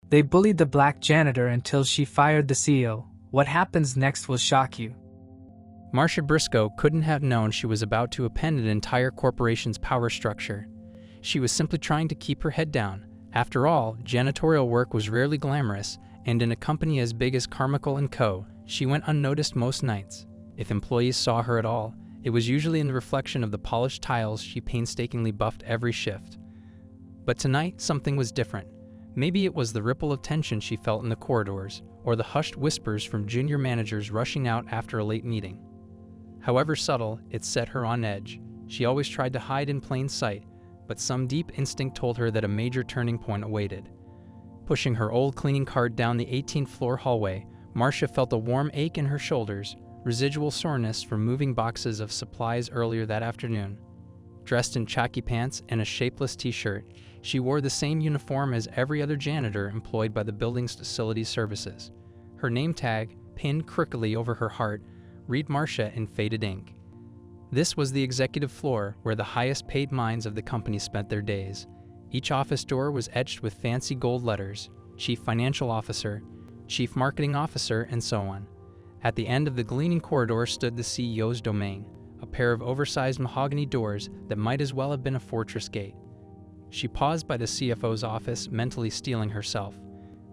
They bullied the black janitor until she fired the CEO. What happens next will shock you. Marcia Briscoe couldn't have known she was about to upend an entire corporation's power structure. She was simply trying to keep her head down. After all, janitorial work was rarely glamorous, and in a company as big as Carmichael & Co., she went unnoticed most nights. If employees saw her at all, it was usually in the reflection of the polished tiles she painstakingly buffed every shift. But tonight, something was different. Maybe it was the ripple of tension she felt in the corridors, or the hushed whispers from junior managers rushing out after a late meeting. However subtle, it set her on edge. She always tried to hide in plain sight, but some deep instinct told her that a major turning point awaited. Pushing her old cleaning cart down the 18th floor hallway, Marcia felt a warm ache in her shoulders, residual soreness from moving boxes of supplies earlier that afternoon. Dressed in khaki pants and a shapeless t-shirt, she wore the same uniform as every other janitor employed by the building's facility services. Her name tag, pinned crookedly over her heart, read Marcia in faded ink. This was the executive floor where the highest paid minds of the company spent their days. Each office door was etched with fancy gold letters: Chief Financial Officer, Chief Marketing Officer, and so on. At the end of the gleaming corridor stood the CEO's domain, a pair of oversized mahogany doors that might as well have been a fortress gate. She paused by the CFO's office, mentally steeling herself.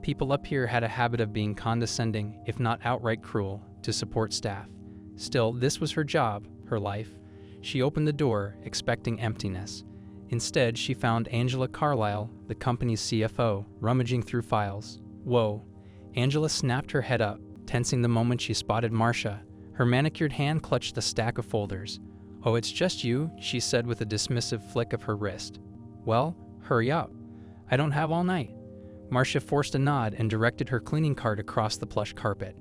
People up here had a habit of being condescending, if not outright cruel, to support staff. Still, this was her job, her life. She opened the door, expecting emptiness. Instead, she found Angela Carlisle, the company's CFO, rummaging through files. Whoa. Angela snapped her head up, tensing the moment she spotted Marcia. Her manicured hand clutched the stack of folders. "Oh, it's just you," she said with a dismissive flick of her wrist. "Well, hurry up. I don't have all night." Marcia forced a nod and directed her cleaning cart across the plush carpet.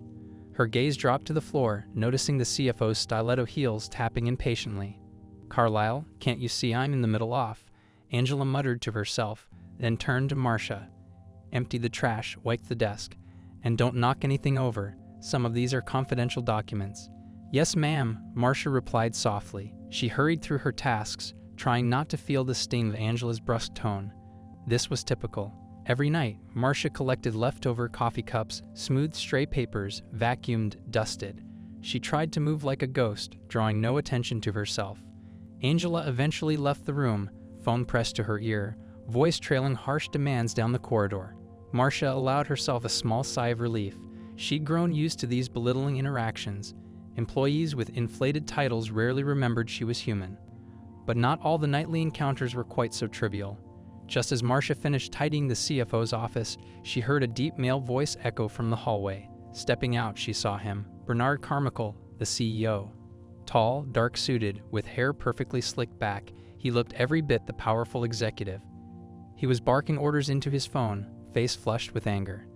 Her gaze dropped to the floor, noticing the CFO's stiletto heels tapping impatiently. "Carlisle, can't you see I'm in the middle off?" Angela muttered to herself, then turned to Marcia. "Empty the trash, wipe the desk, and don't knock anything over. Some of these are confidential documents." "Yes, ma'am," Marcia replied softly. She hurried through her tasks, trying not to feel the sting of Angela's brusque tone. This was typical. Every night, Marcia collected leftover coffee cups, smoothed stray papers, vacuumed, dusted. She tried to move like a ghost, drawing no attention to herself. Angela eventually left the room, phone pressed to her ear, voice trailing harsh demands down the corridor. Marcia allowed herself a small sigh of relief. She'd grown used to these belittling interactions. Employees with inflated titles rarely remembered she was human. But not all the nightly encounters were quite so trivial. Just as Marcia finished tidying the CFO's office, she heard a deep male voice echo from the hallway. Stepping out, she saw him, Bernard Carmichael, the CEO. Tall, dark-suited, with hair perfectly slicked back, he looked every bit the powerful executive. He was barking orders into his phone, face flushed with anger.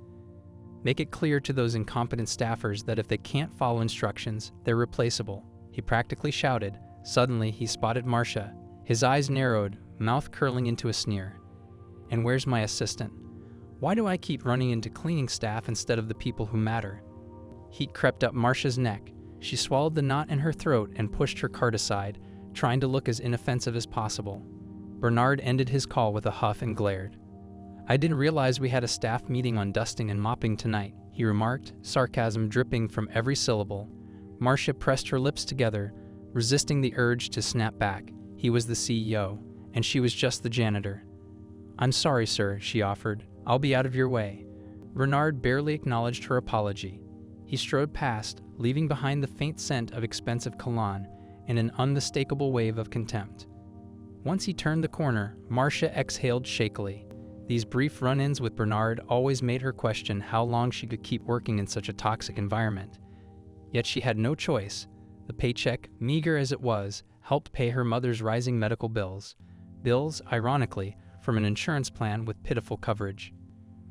"Make it clear to those incompetent staffers that if they can't follow instructions, they're replaceable," he practically shouted. Suddenly, he spotted Marcia. His eyes narrowed, mouth curling into a sneer. "And where's my assistant? Why do I keep running into cleaning staff instead of the people who matter?" Heat crept up Marcia's neck. She swallowed the knot in her throat and pushed her cart aside, trying to look as inoffensive as possible. Bernard ended his call with a huff and glared. "I didn't realize we had a staff meeting on dusting and mopping tonight," he remarked, sarcasm dripping from every syllable. Marcia pressed her lips together, resisting the urge to snap back. He was the CEO, and she was just the janitor. "I'm sorry, sir," she offered. "I'll be out of your way." Bernard barely acknowledged her apology. He strode past, leaving behind the faint scent of expensive cologne and an unmistakable wave of contempt. Once he turned the corner, Marcia exhaled shakily. These brief run-ins with Bernard always made her question how long she could keep working in such a toxic environment. Yet she had no choice. The paycheck, meager as it was, helped pay her mother's rising medical bills. Bills, ironically, from an insurance plan with pitiful coverage.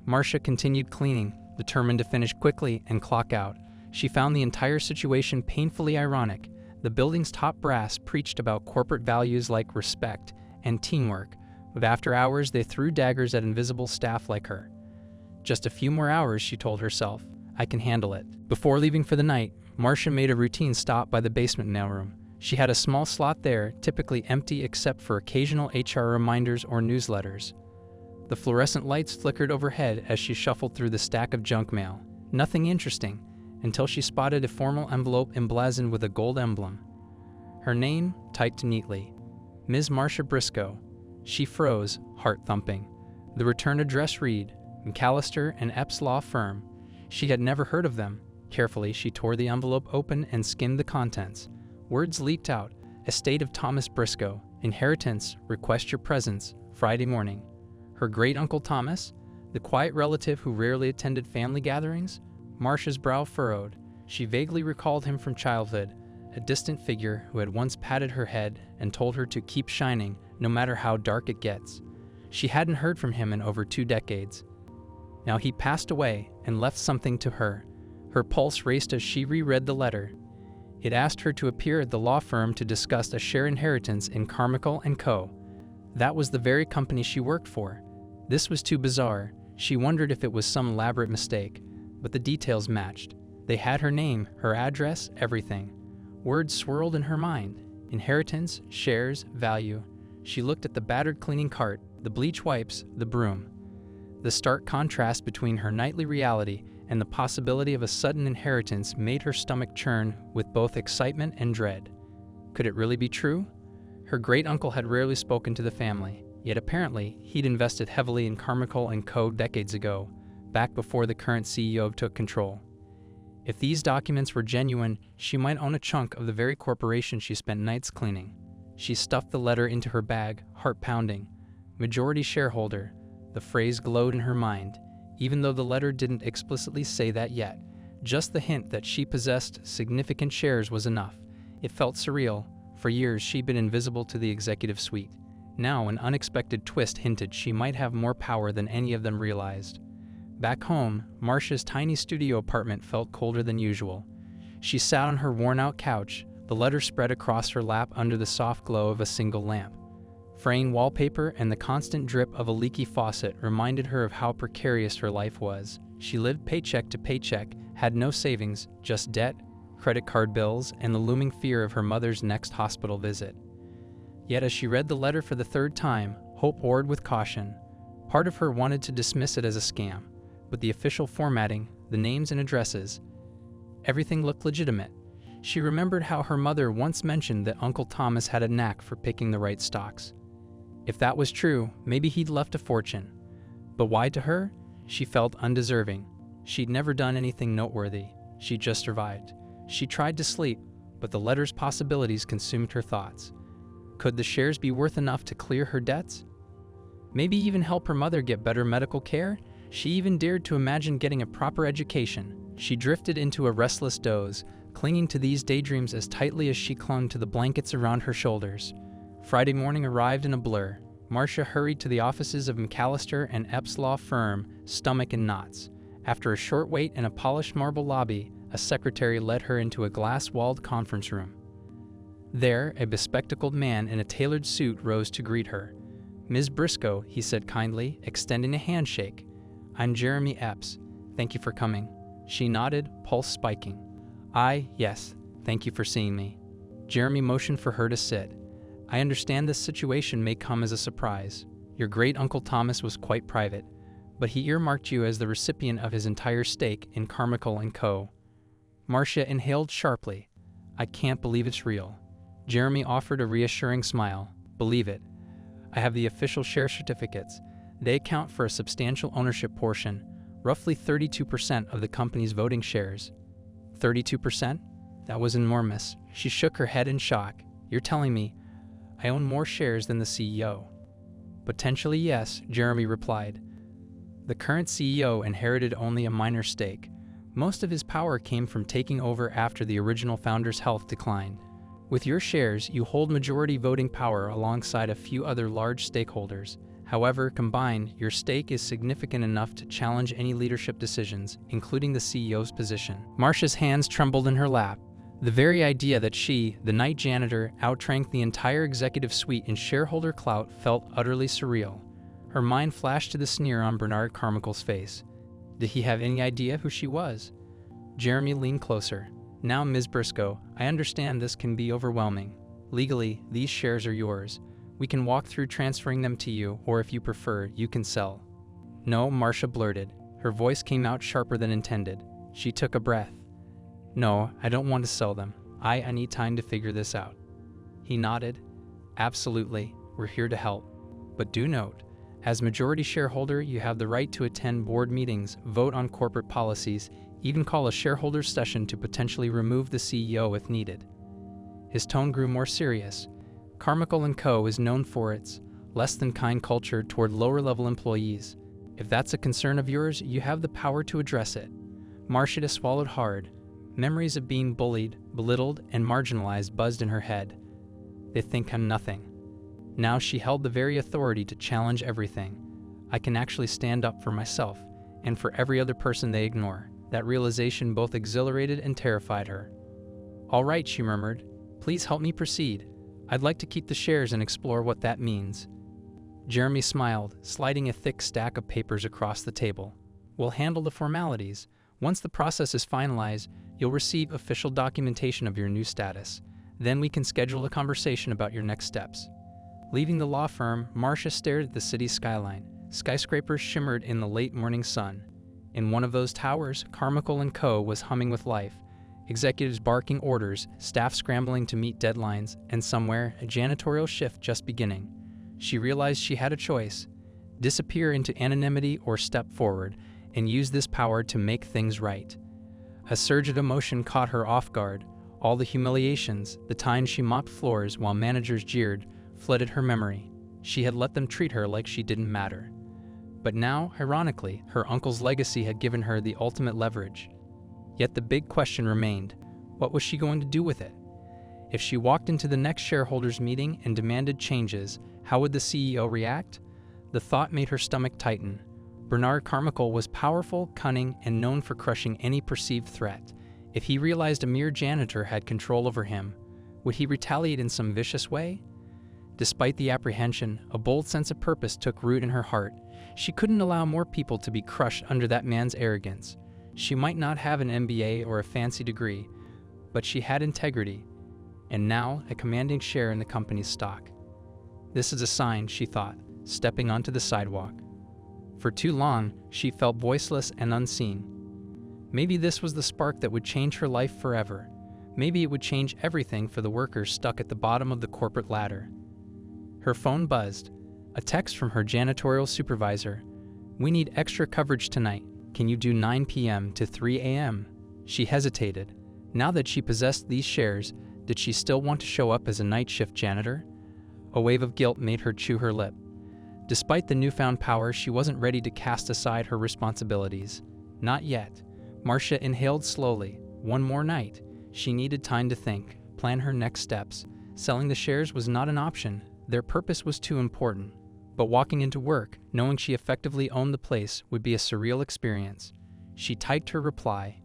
Marcia continued cleaning, determined to finish quickly and clock out. She found the entire situation painfully ironic. The building's top brass preached about corporate values like respect and teamwork, but after hours they threw daggers at invisible staff like her. "Just a few more hours," she told herself. "I can handle it." Before leaving for the night, Marcia made a routine stop by the basement mailroom. She had a small slot there, typically empty except for occasional HR reminders or newsletters. The fluorescent lights flickered overhead as she shuffled through the stack of junk mail. Nothing interesting, until she spotted a formal envelope emblazoned with a gold emblem. Her name typed neatly. Ms. Marcia Briscoe. She froze, heart thumping. The return address read, McAllister and Epps Law Firm. She had never heard of them. Carefully, she tore the envelope open and skimmed the contents. Words leaked out. Estate of Thomas Briscoe. Inheritance. Request your presence. Friday morning. Her great-uncle Thomas? The quiet relative who rarely attended family gatherings? Marcia's brow furrowed. She vaguely recalled him from childhood, a distant figure who had once patted her head and told her to keep shining, no matter how dark it gets. She hadn't heard from him in over 2 decades. Now he passed away and left something to her. Her pulse raced as she reread the letter. It asked her to appear at the law firm to discuss a share inheritance in Carmichael & Co. That was the very company she worked for. This was too bizarre. She wondered if it was some elaborate mistake, but the details matched. They had her name, her address, everything. Words swirled in her mind. Inheritance, shares, value. She looked at the battered cleaning cart, the bleach wipes, the broom. The stark contrast between her nightly reality and the possibility of a sudden inheritance made her stomach churn with both excitement and dread. Could it really be true? Her great-uncle had rarely spoken to the family, yet apparently he'd invested heavily in Carmichael & Co. decades ago, back before the current CEO took control. If these documents were genuine, she might own a chunk of the very corporation she spent nights cleaning. She stuffed the letter into her bag, heart pounding. Majority shareholder. The phrase glowed in her mind, even though the letter didn't explicitly say that yet. Just the hint that she possessed significant shares was enough. It felt surreal. For years, she'd been invisible to the executive suite. Now, an unexpected twist hinted she might have more power than any of them realized. Back home, Marcia's tiny studio apartment felt colder than usual. She sat on her worn-out couch, the letter spread across her lap under the soft glow of a single lamp. Fraying wallpaper and the constant drip of a leaky faucet reminded her of how precarious her life was. She lived paycheck to paycheck, had no savings, just debt, credit card bills, and the looming fear of her mother's next hospital visit. Yet as she read the letter for the 3rd time, hope warred with caution. Part of her wanted to dismiss it as a scam, but the official formatting, the names and addresses, everything looked legitimate. She remembered how her mother once mentioned that Uncle Thomas had a knack for picking the right stocks. If that was true, maybe he'd left a fortune. But why to her? She felt undeserving. She'd never done anything noteworthy. She just survived. She tried to sleep, but the letter's possibilities consumed her thoughts. Could the shares be worth enough to clear her debts? Maybe even help her mother get better medical care? She even dared to imagine getting a proper education. She drifted into a restless doze, clinging to these daydreams as tightly as she clung to the blankets around her shoulders. Friday morning arrived in a blur. Marcia hurried to the offices of McAllister and Epps Law Firm, stomach in knots. After a short wait in a polished marble lobby, a secretary led her into a glass-walled conference room. There, a bespectacled man in a tailored suit rose to greet her. "Ms. Briscoe," he said kindly, extending a handshake. "I'm Jeremy Epps. Thank you for coming." She nodded, pulse spiking. Yes, thank you for seeing me." Jeremy motioned for her to sit. "I understand this situation may come as a surprise. Your great-uncle Thomas was quite private, but he earmarked you as the recipient of his entire stake in Carmichael & Co." Marcia inhaled sharply. "I can't believe it's real." Jeremy offered a reassuring smile. "Believe it. I have the official share certificates. They account for a substantial ownership portion, roughly 32% of the company's voting shares." 32%? That was enormous. She shook her head in shock. "You're telling me I own more shares than the CEO?" "Potentially, yes," Jeremy replied. The current CEO inherited only a minor stake. Most of his power came from taking over after the original founder's health declined. With your shares, you hold majority voting power alongside a few other large stakeholders. However, combined, your stake is significant enough to challenge any leadership decisions, including the CEO's position. Marcia's hands trembled in her lap. The very idea that she, the night janitor, outranked the entire executive suite in shareholder clout felt utterly surreal. Her mind flashed to the sneer on Bernard Carmichael's face. Did he have any idea who she was? Jeremy leaned closer. "Now, Ms. Briscoe, I understand this can be overwhelming. Legally, these shares are yours, We can walk through transferring them to you, or if you prefer, you can sell." "No," Marcia blurted. Her voice came out sharper than intended. She took a breath. "No, I don't want to sell them. I need time to figure this out." He nodded. "Absolutely, we're here to help. But do note, as majority shareholder, you have the right to attend board meetings, vote on corporate policies, even call a shareholders' session to potentially remove the CEO if needed." His tone grew more serious. "Carmichael & Co. is known for its less-than-kind culture toward lower-level employees. If that's a concern of yours, you have the power to address it." Marcia swallowed hard. Memories of being bullied, belittled, and marginalized buzzed in her head. They think I'm nothing. Now she held the very authority to challenge everything. I can actually stand up for myself, and for every other person they ignore. That realization both exhilarated and terrified her. "All right," she murmured. "Please help me proceed. I'd like to keep the shares and explore what that means." Jeremy smiled, sliding a thick stack of papers across the table. "We'll handle the formalities. Once the process is finalized, you'll receive official documentation of your new status. Then we can schedule a conversation about your next steps." Leaving the law firm, Marcia stared at the city's skyline. Skyscrapers shimmered in the late morning sun. In one of those towers, Carmichael & Co. was humming with life. Executives barking orders, staff scrambling to meet deadlines, and somewhere, a janitorial shift just beginning. She realized she had a choice: disappear into anonymity or step forward and use this power to make things right. A surge of emotion caught her off guard. All the humiliations, the times she mopped floors while managers jeered, flooded her memory. She had let them treat her like she didn't matter. But now, ironically, her uncle's legacy had given her the ultimate leverage. Yet the big question remained: what was she going to do with it? If she walked into the next shareholders' meeting and demanded changes, how would the CEO react? The thought made her stomach tighten. Bernard Carmichael was powerful, cunning, and known for crushing any perceived threat. If he realized a mere janitor had control over him, would he retaliate in some vicious way? Despite the apprehension, a bold sense of purpose took root in her heart. She couldn't allow more people to be crushed under that man's arrogance. She might not have an MBA or a fancy degree, but she had integrity, and now a commanding share in the company's stock. This is a sign, she thought, stepping onto the sidewalk. For too long, she felt voiceless and unseen. Maybe this was the spark that would change her life forever. Maybe it would change everything for the workers stuck at the bottom of the corporate ladder. Her phone buzzed. A text from her janitorial supervisor. "We need extra coverage tonight. Can you do 9 p.m. to 3 a.m.? She hesitated. Now that she possessed these shares, did she still want to show up as a night shift janitor? A wave of guilt made her chew her lip. Despite the newfound power, she wasn't ready to cast aside her responsibilities. Not yet. Marcia inhaled slowly. One more night. She needed time to think, plan her next steps. Selling the shares was not an option. Their purpose was too important. But walking into work, knowing she effectively owned the place, would be a surreal experience. She typed her reply.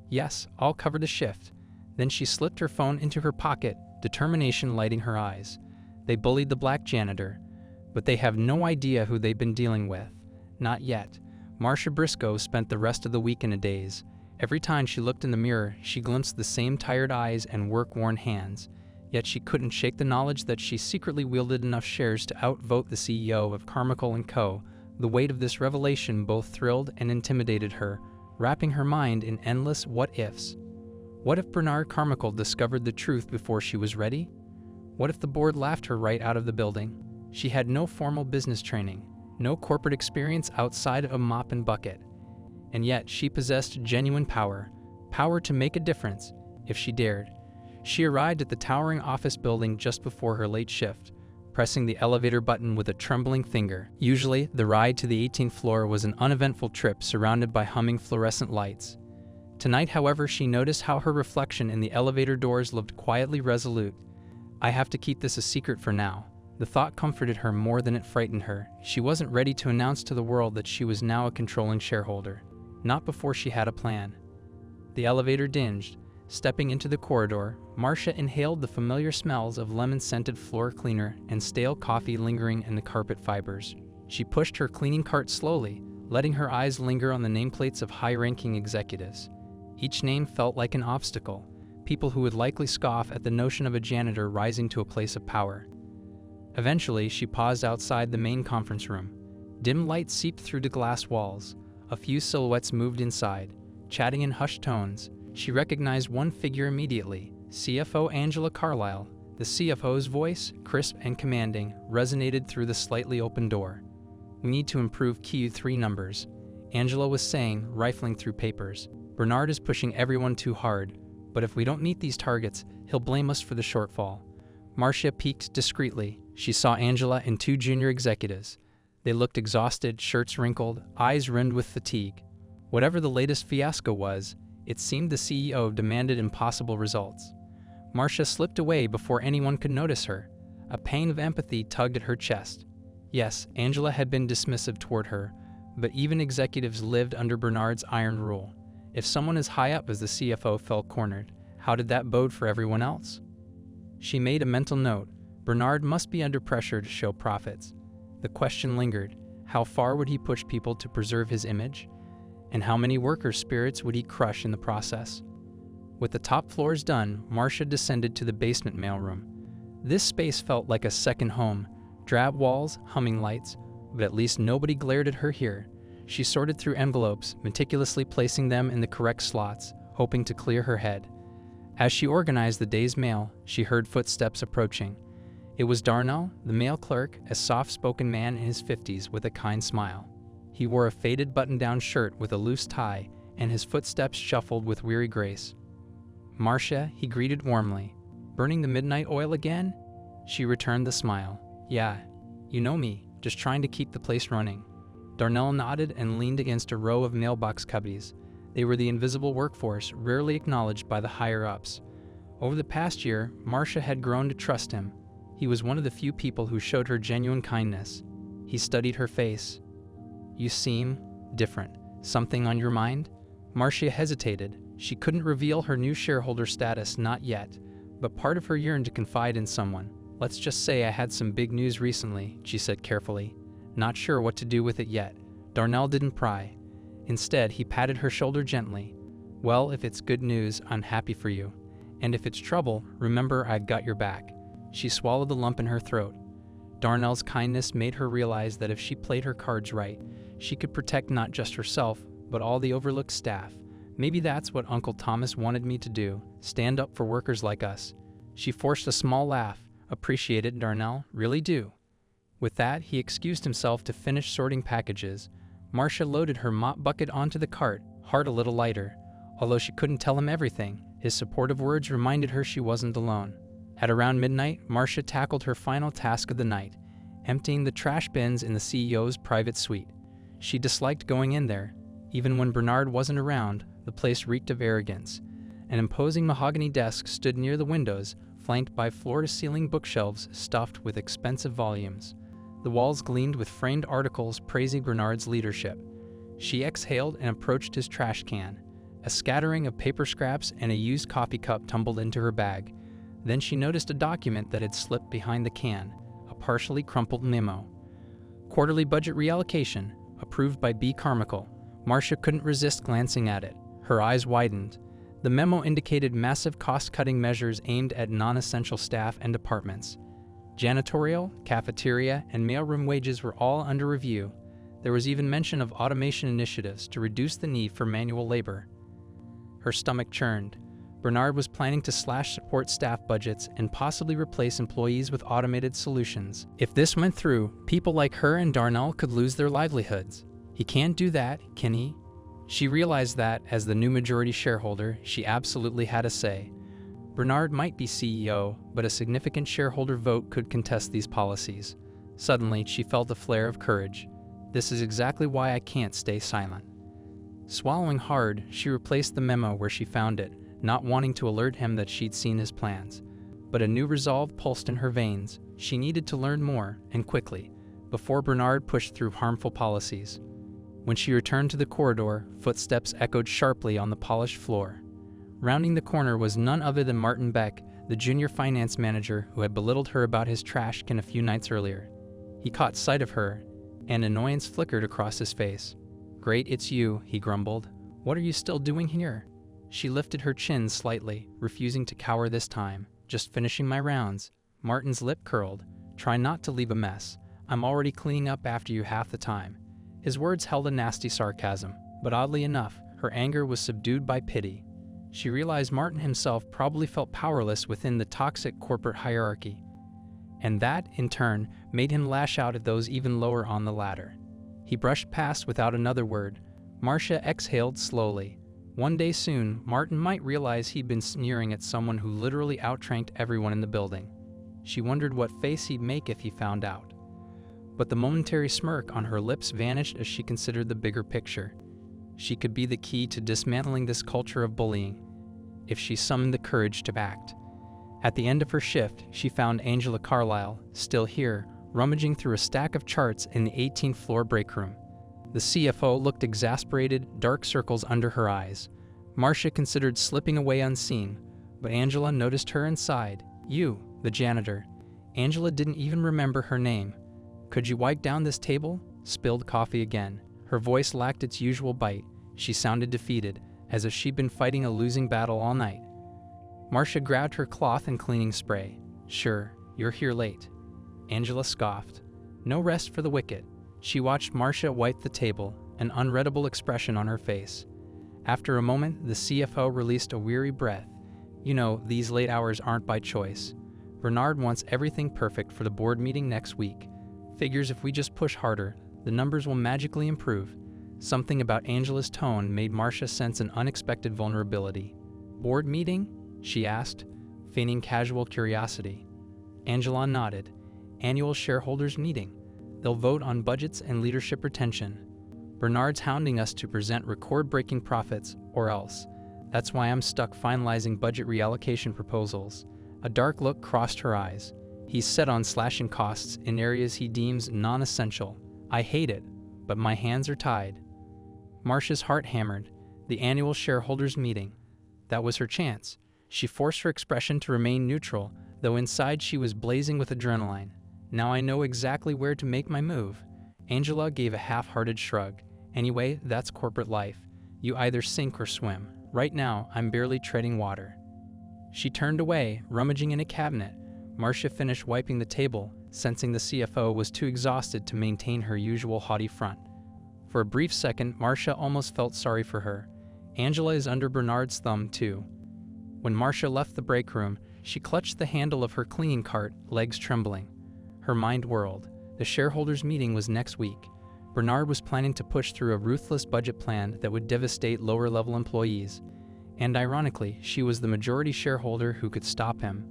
"Yes, I'll cover the shift." Then she slipped her phone into her pocket, determination lighting her eyes. They bullied the black janitor, but they have no idea who they've been dealing with. Not yet. Marcia Briscoe spent the rest of the week in a daze. Every time she looked in the mirror, she glimpsed the same tired eyes and work-worn hands. Yet she couldn't shake the knowledge that she secretly wielded enough shares to outvote the CEO of Carmichael & Co. The weight of this revelation both thrilled and intimidated her, wrapping her mind in endless what-ifs. What if Bernard Carmichael discovered the truth before she was ready? What if the board laughed her right out of the building? She had no formal business training, no corporate experience outside of a mop and bucket. And yet she possessed genuine power, power to make a difference, if she dared. She arrived at the towering office building just before her late shift, pressing the elevator button with a trembling finger. Usually, the ride to the 18th floor was an uneventful trip surrounded by humming fluorescent lights. Tonight, however, she noticed how her reflection in the elevator doors looked quietly resolute. "I have to keep this a secret for now." The thought comforted her more than it frightened her. She wasn't ready to announce to the world that she was now a controlling shareholder. Not before she had a plan. The elevator dinged. Stepping into the corridor, Marcia inhaled the familiar smells of lemon-scented floor cleaner and stale coffee lingering in the carpet fibers. She pushed her cleaning cart slowly, letting her eyes linger on the nameplates of high-ranking executives. Each name felt like an obstacle, people who would likely scoff at the notion of a janitor rising to a place of power. Eventually, she paused outside the main conference room. Dim light seeped through the glass walls. A few silhouettes moved inside, chatting in hushed tones. She recognized one figure immediately, CFO Angela Carlisle. The CFO's voice, crisp and commanding, resonated through the slightly open door. "We need to improve Q3 numbers," Angela was saying, rifling through papers. "Bernard is pushing everyone too hard, but if we don't meet these targets, he'll blame us for the shortfall." Marcia peeked discreetly. She saw Angela and two junior executives. They looked exhausted, shirts wrinkled, eyes rimmed with fatigue. Whatever the latest fiasco was, it seemed the CEO demanded impossible results. Marcia slipped away before anyone could notice her. A pang of empathy tugged at her chest. Yes, Angela had been dismissive toward her, but even executives lived under Bernard's iron rule. If someone as high up as the CFO felt cornered, how did that bode for everyone else? She made a mental note. Bernard must be under pressure to show profits. The question lingered. How far would he push people to preserve his image? And how many workers' spirits would he crush in the process? With the top floors done, Marcia descended to the basement mailroom. This space felt like a second home. Drab walls, humming lights, but at least nobody glared at her here. She sorted through envelopes, meticulously placing them in the correct slots, hoping to clear her head. As she organized the day's mail, she heard footsteps approaching. It was Darnell, the mail clerk, a soft-spoken man in his 50s with a kind smile. He wore a faded button-down shirt with a loose tie, and his footsteps shuffled with weary grace. "Marcia," he greeted warmly. "Burning the midnight oil again?" She returned the smile. "Yeah, you know me, just trying to keep the place running." Darnell nodded and leaned against a row of mailbox cubbies. They were the invisible workforce, rarely acknowledged by the higher-ups. Over the past year, Marcia had grown to trust him. He was one of the few people who showed her genuine kindness. He studied her face. "You seem different. Something on your mind?" Marcia hesitated. She couldn't reveal her new shareholder status, not yet, but part of her yearned to confide in someone. "Let's just say I had some big news recently," she said carefully. Not sure what to do with it yet. Darnell didn't pry. Instead, he patted her shoulder gently. "Well, if it's good news, I'm happy for you. And if it's trouble, remember I've got your back." She swallowed the lump in her throat. Darnell's kindness made her realize that if she played her cards right, she could protect not just herself, but all the overlooked staff. Maybe that's what Uncle Thomas wanted me to do, stand up for workers like us. She forced a small laugh. "Appreciate it, Darnell, really do." With that, he excused himself to finish sorting packages. Marcia loaded her mop bucket onto the cart, heart a little lighter. Although she couldn't tell him everything, his supportive words reminded her she wasn't alone. At around midnight, Marcia tackled her final task of the night, emptying the trash bins in the CEO's private suite. She disliked going in there. Even when Bernard wasn't around, the place reeked of arrogance. An imposing mahogany desk stood near the windows, flanked by floor-to-ceiling bookshelves stuffed with expensive volumes. The walls gleamed with framed articles praising Bernard's leadership. She exhaled and approached his trash can. A scattering of paper scraps and a used coffee cup tumbled into her bag. Then she noticed a document that had slipped behind the can, a partially crumpled memo. Quarterly budget reallocation, approved by B. Carmichael. Marcia couldn't resist glancing at it. Her eyes widened. The memo indicated massive cost-cutting measures aimed at non-essential staff and departments. Janitorial, cafeteria, and mailroom wages were all under review. There was even mention of automation initiatives to reduce the need for manual labor. Her stomach churned. Bernard was planning to slash support staff budgets and possibly replace employees with automated solutions. If this went through, people like her and Darnell could lose their livelihoods. He can't do that, can he? She realized that, as the new majority shareholder, she absolutely had a say. Bernard might be CEO, but a significant shareholder vote could contest these policies. Suddenly, she felt a flare of courage. This is exactly why I can't stay silent. Swallowing hard, she replaced the memo where she found it, not wanting to alert him that she'd seen his plans. But a new resolve pulsed in her veins. She needed to learn more, and quickly, before Bernard pushed through harmful policies. When she returned to the corridor, footsteps echoed sharply on the polished floor. Rounding the corner was none other than Martin Beck, the junior finance manager who had belittled her about his trash can a few nights earlier. He caught sight of her, and annoyance flickered across his face. "Great, it's you," he grumbled. "What are you still doing here?" She lifted her chin slightly, refusing to cower this time. "Just finishing my rounds." Martin's lip curled. Try not to leave a mess. I'm already cleaning up after you half the time." His words held a nasty sarcasm, but oddly enough, her anger was subdued by pity. She realized Martin himself probably felt powerless within the toxic corporate hierarchy, and that, in turn, made him lash out at those even lower on the ladder. He brushed past without another word. Marcia exhaled slowly. One day soon, Martin might realize he'd been sneering at someone who literally outranked everyone in the building. She wondered what face he'd make if he found out. But the momentary smirk on her lips vanished as she considered the bigger picture. She could be the key to dismantling this culture of bullying, if she summoned the courage to act. At the end of her shift, she found Angela Carlyle, still here, rummaging through a stack of charts in the 18th floor break room. The CFO looked exasperated, dark circles under her eyes. Marcia considered slipping away unseen, but Angela noticed her and sighed. "You, the janitor." Angela didn't even remember her name. "Could you wipe down this table?" Spilled coffee again. Her voice lacked its usual bite. She sounded defeated, as if she'd been fighting a losing battle all night. Marcia grabbed her cloth and cleaning spray. "Sure, you're here late." Angela scoffed. No rest for the wicked. She watched Marcia wipe the table, an unreadable expression on her face. After a moment, the CFO released a weary breath. "You know, these late hours aren't by choice. Bernard wants everything perfect for the board meeting next week. Figures if we just push harder, the numbers will magically improve." Something about Angela's tone made Marcia sense an unexpected vulnerability. "Board meeting?" she asked, feigning casual curiosity. Angela nodded. "Annual shareholders meeting. They'll vote on budgets and leadership retention. Bernard's hounding us to present record-breaking profits, or else. That's why I'm stuck finalizing budget reallocation proposals." A dark look crossed her eyes. "He's set on slashing costs in areas he deems non-essential. I hate it, but my hands are tied." Marcia's heart hammered. The annual shareholders meeting. That was her chance. She forced her expression to remain neutral, though inside she was blazing with adrenaline. "Now I know exactly where to make my move." Angela gave a half-hearted shrug. "Anyway, that's corporate life. You either sink or swim. Right now, I'm barely treading water." She turned away, rummaging in a cabinet. Marcia finished wiping the table, sensing the CFO was too exhausted to maintain her usual haughty front. For a brief second, Marcia almost felt sorry for her. Angela is under Bernard's thumb, too. When Marcia left the break room, she clutched the handle of her cleaning cart, legs trembling. Her mind whirled. The shareholders' meeting was next week. Bernard was planning to push through a ruthless budget plan that would devastate lower-level employees. And ironically, she was the majority shareholder who could stop him.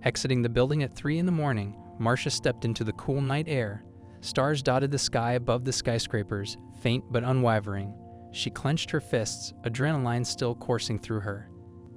Exiting the building at 3 a.m, Marcia stepped into the cool night air. Stars dotted the sky above the skyscrapers, faint but unwavering. She clenched her fists, adrenaline still coursing through her.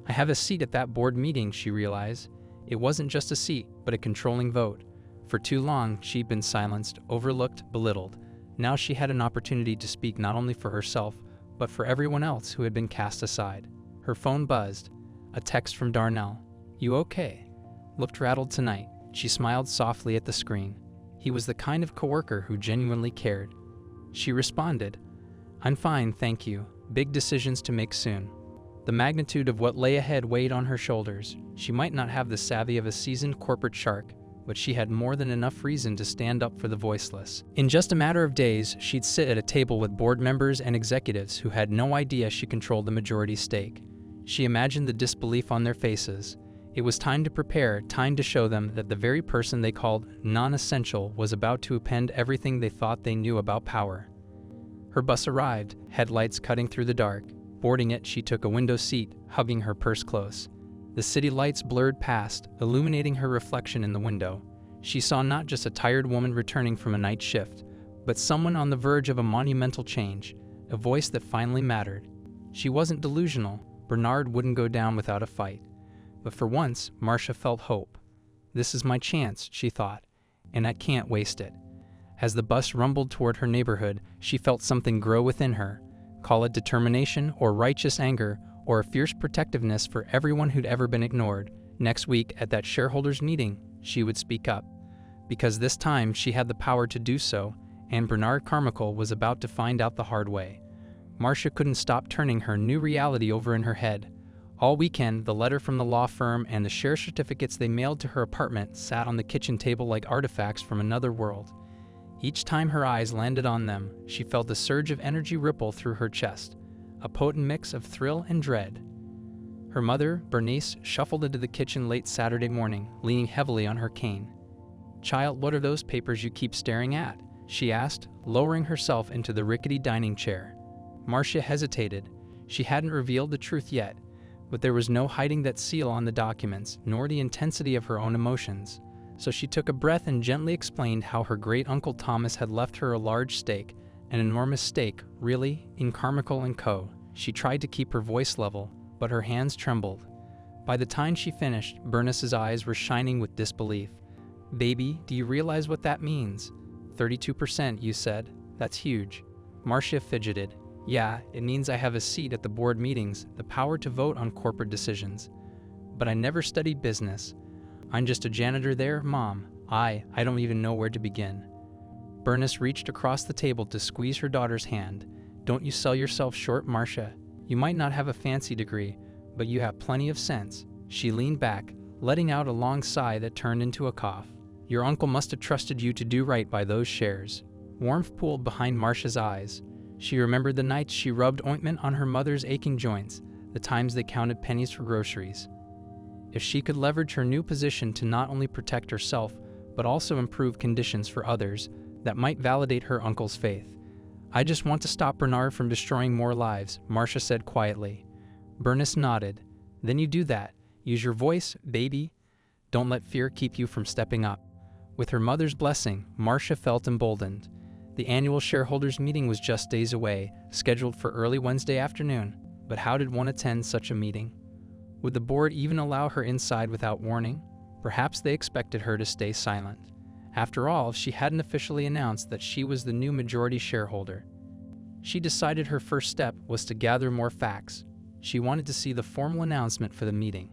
"I have a seat at that board meeting," she realized. It wasn't just a seat, but a controlling vote. For too long, she'd been silenced, overlooked, belittled. Now she had an opportunity to speak not only for herself, but for everyone else who had been cast aside. Her phone buzzed. A text from Darnell. "You okay?" Looked rattled tonight. She smiled softly at the screen. He was the kind of coworker who genuinely cared. She responded, "I'm fine, thank you. Big decisions to make soon." The magnitude of what lay ahead weighed on her shoulders. She might not have the savvy of a seasoned corporate shark, but she had more than enough reason to stand up for the voiceless. In just a matter of days, she'd sit at a table with board members and executives who had no idea she controlled the majority stake. She imagined the disbelief on their faces. It was time to prepare, time to show them that the very person they called non-essential was about to append everything they thought they knew about power. Her bus arrived, headlights cutting through the dark. Boarding it, she took a window seat, hugging her purse close. The city lights blurred past, illuminating her reflection in the window. She saw not just a tired woman returning from a night shift, but someone on the verge of a monumental change, a voice that finally mattered. She wasn't delusional. Bernard wouldn't go down without a fight. But for once, Marcia felt hope. "This is my chance," she thought, "and I can't waste it." As the bus rumbled toward her neighborhood, she felt something grow within her. Call it determination or righteous anger or a fierce protectiveness for everyone who'd ever been ignored. Next week, at that shareholders' meeting, she would speak up. Because this time, she had the power to do so, and Bernard Carmichael was about to find out the hard way. Marcia couldn't stop turning her new reality over in her head. All weekend, the letter from the law firm and the share certificates they mailed to her apartment sat on the kitchen table like artifacts from another world. Each time her eyes landed on them, she felt a surge of energy ripple through her chest, a potent mix of thrill and dread. Her mother, Bernice, shuffled into the kitchen late Saturday morning, leaning heavily on her cane. "Child, what are those papers you keep staring at?" she asked, lowering herself into the rickety dining chair. Marcia hesitated. She hadn't revealed the truth yet, but there was no hiding that seal on the documents, nor the intensity of her own emotions. So she took a breath and gently explained how her great-uncle Thomas had left her a large stake, an enormous stake, really, in Carmichael & Co. She tried to keep her voice level, but her hands trembled. By the time she finished, Bernice's eyes were shining with disbelief. "Baby, do you realize what that means? 32%, you said. That's huge." Marcia fidgeted. "Yeah, it means I have a seat at the board meetings, the power to vote on corporate decisions. But I never studied business. I'm just a janitor there, Mom. I don't even know where to begin." Bernice reached across the table to squeeze her daughter's hand. "Don't you sell yourself short, Marcia. You might not have a fancy degree, but you have plenty of sense." She leaned back, letting out a long sigh that turned into a cough. "Your uncle must have trusted you to do right by those shares." Warmth pooled behind Marcia's eyes. She remembered the nights she rubbed ointment on her mother's aching joints, the times they counted pennies for groceries. If she could leverage her new position to not only protect herself, but also improve conditions for others, that might validate her uncle's faith. "I just want to stop Bernard from destroying more lives," Marcia said quietly. Bernice nodded. "Then you do that. Use your voice, baby. Don't let fear keep you from stepping up." With her mother's blessing, Marcia felt emboldened. The annual shareholders' meeting was just days away, scheduled for early Wednesday afternoon. But how did one attend such a meeting? Would the board even allow her inside without warning? Perhaps they expected her to stay silent. After all, she hadn't officially announced that she was the new majority shareholder. She decided her first step was to gather more facts. She wanted to see the formal announcement for the meeting.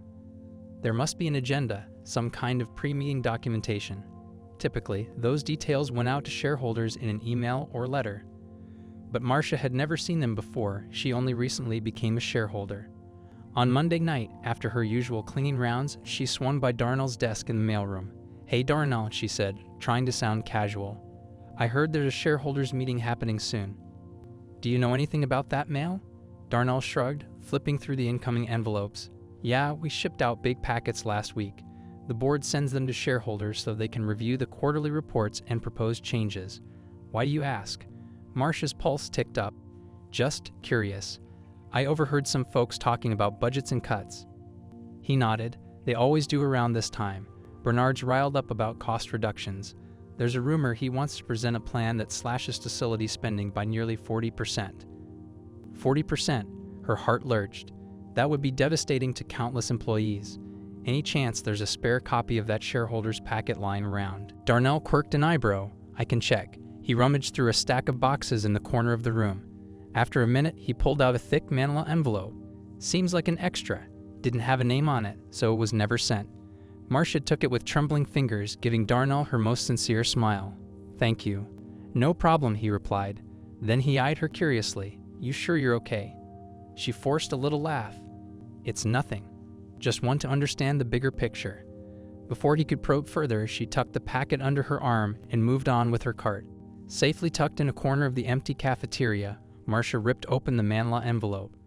There must be an agenda, some kind of pre-meeting documentation. Typically, those details went out to shareholders in an email or letter. But Marcia had never seen them before. She only recently became a shareholder. On Monday night, after her usual cleaning rounds, she swung by Darnell's desk in the mailroom. "Hey Darnell," she said, trying to sound casual. "I heard there's a shareholders meeting happening soon. Do you know anything about that mail?" Darnell shrugged, flipping through the incoming envelopes. "Yeah, we shipped out big packets last week. The board sends them to shareholders so they can review the quarterly reports and propose changes." "Why do you ask?" Marcia's pulse ticked up. "Just curious. I overheard some folks talking about budgets and cuts." He nodded. "They always do around this time. Bernard's riled up about cost reductions. There's a rumor he wants to present a plan that slashes facility spending by nearly 40%. 40%, her heart lurched. That would be devastating to countless employees. Any chance there's a spare copy of that shareholders packet lying around? Darnell quirked an eyebrow. "I can check." He rummaged through a stack of boxes in the corner of the room. After a minute, he pulled out a thick manila envelope. "Seems like an extra. Didn't have a name on it, so it was never sent." Marcia took it with trembling fingers, giving Darnell her most sincere smile. "Thank you." "No problem," he replied. Then he eyed her curiously. "You sure you're okay?" She forced a little laugh. "It's nothing. Just want to understand the bigger picture." Before he could probe further, she tucked the packet under her arm and moved on with her cart. Safely tucked in a corner of the empty cafeteria, Marcia ripped open the manila envelope.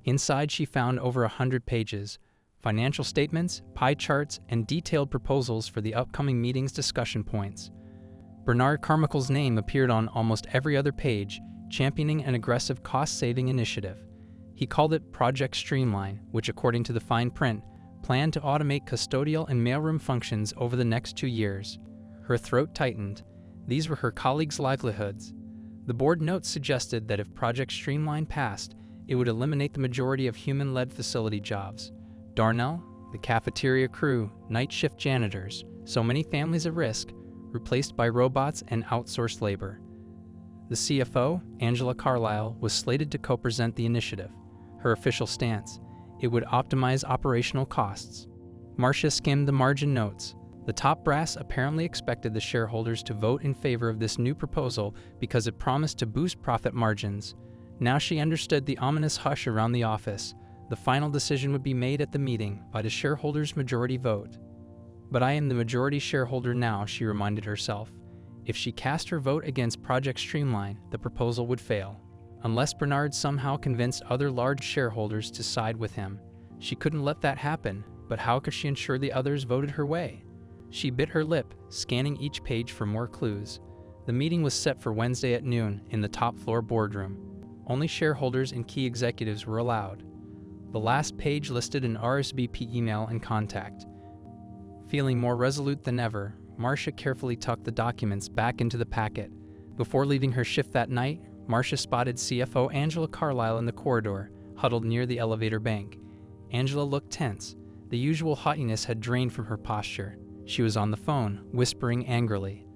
Inside she found over 100 pages, financial statements, pie charts, and detailed proposals for the upcoming meeting's discussion points. Bernard Carmichael's name appeared on almost every other page, championing an aggressive cost-saving initiative. He called it Project Streamline, which, according to the fine print, planned to automate custodial and mailroom functions over the next 2 years. Her throat tightened. These were her colleagues' livelihoods. The board notes suggested that if Project Streamline passed, it would eliminate the majority of human-led facility jobs. Darnell, the cafeteria crew, night shift janitors, so many families at risk, replaced by robots and outsourced labor. The CFO, Angela Carlisle, was slated to co-present the initiative. Her official stance: it would optimize operational costs. Marcia skimmed the margin notes. The top brass apparently expected the shareholders to vote in favor of this new proposal because it promised to boost profit margins. Now she understood the ominous hush around the office. The final decision would be made at the meeting by the shareholders' majority vote. But I am the majority shareholder now, she reminded herself. If she cast her vote against Project Streamline, the proposal would fail. Unless Bernard somehow convinced other large shareholders to side with him. She couldn't let that happen, but how could she ensure the others voted her way? She bit her lip, scanning each page for more clues. The meeting was set for Wednesday at noon in the top-floor boardroom. Only shareholders and key executives were allowed. The last page listed an RSVP email and contact. Feeling more resolute than ever, Marcia carefully tucked the documents back into the packet. Before leaving her shift that night, Marcia spotted CFO Angela Carlisle in the corridor, huddled near the elevator bank. Angela looked tense. The usual haughtiness had drained from her posture. She was on the phone, whispering angrily.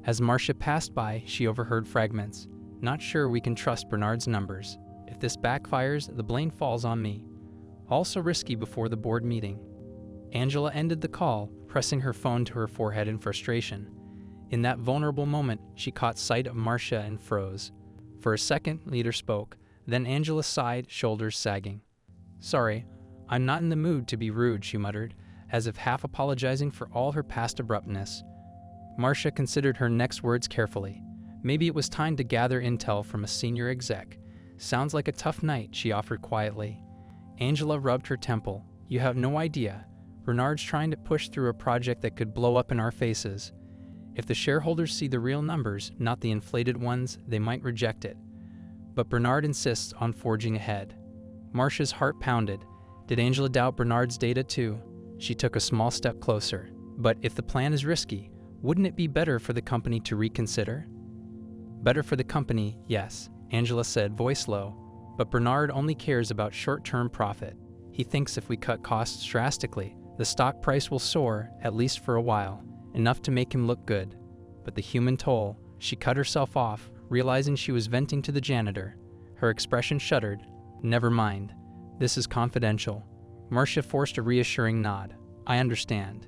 As Marcia passed by, she overheard fragments. Not sure we can trust Bernard's numbers. If this backfires, the blame falls on me. Also risky before the board meeting. Angela ended the call, pressing her phone to her forehead in frustration. In that vulnerable moment, she caught sight of Marcia and froze. For a second, neither spoke. Then Angela sighed, shoulders sagging. "Sorry, I'm not in the mood to be rude," she muttered, as if half apologizing for all her past abruptness. Marcia considered her next words carefully. Maybe it was time to gather intel from a senior exec. "Sounds like a tough night," she offered quietly. Angela rubbed her temple. "You have no idea. Bernard's trying to push through a project that could blow up in our faces. If the shareholders see the real numbers, not the inflated ones, they might reject it. But Bernard insists on forging ahead." Marcia's heart pounded. Did Angela doubt Bernard's data too? She took a small step closer. But if the plan is risky, wouldn't it be better for the company to reconsider? "Better for the company, yes," Angela said, voice low. "But Bernard only cares about short-term profit. He thinks if we cut costs drastically, the stock price will soar, at least for a while, enough to make him look good. But the human toll," she cut herself off, realizing she was venting to the janitor. Her expression shuddered. "Never mind. This is confidential." Marcia forced a reassuring nod. "I understand."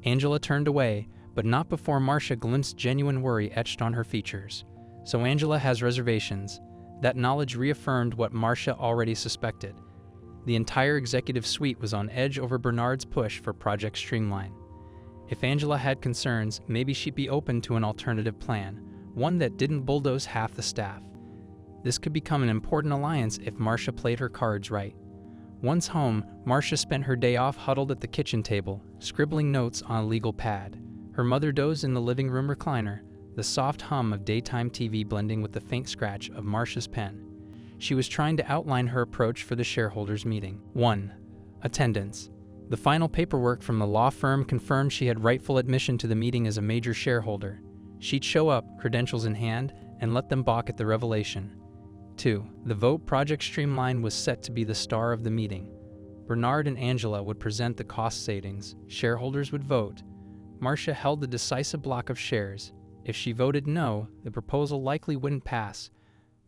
Angela turned away, but not before Marcia glimpsed genuine worry etched on her features. So Angela has reservations. That knowledge reaffirmed what Marcia already suspected. The entire executive suite was on edge over Bernard's push for Project Streamline. If Angela had concerns, maybe she'd be open to an alternative plan, one that didn't bulldoze half the staff. This could become an important alliance if Marcia played her cards right. Once home, Marcia spent her day off huddled at the kitchen table, scribbling notes on a legal pad. Her mother dozed in the living room recliner, the soft hum of daytime TV blending with the faint scratch of Marcia's pen. She was trying to outline her approach for the shareholders' meeting. 1. Attendance. The final paperwork from the law firm confirmed she had rightful admission to the meeting as a major shareholder. She'd show up, credentials in hand, and let them balk at the revelation. 2. The vote Project Streamline was set to be the star of the meeting. Bernard and Angela would present the cost savings. Shareholders would vote. Marcia held the decisive block of shares. If she voted no, the proposal likely wouldn't pass.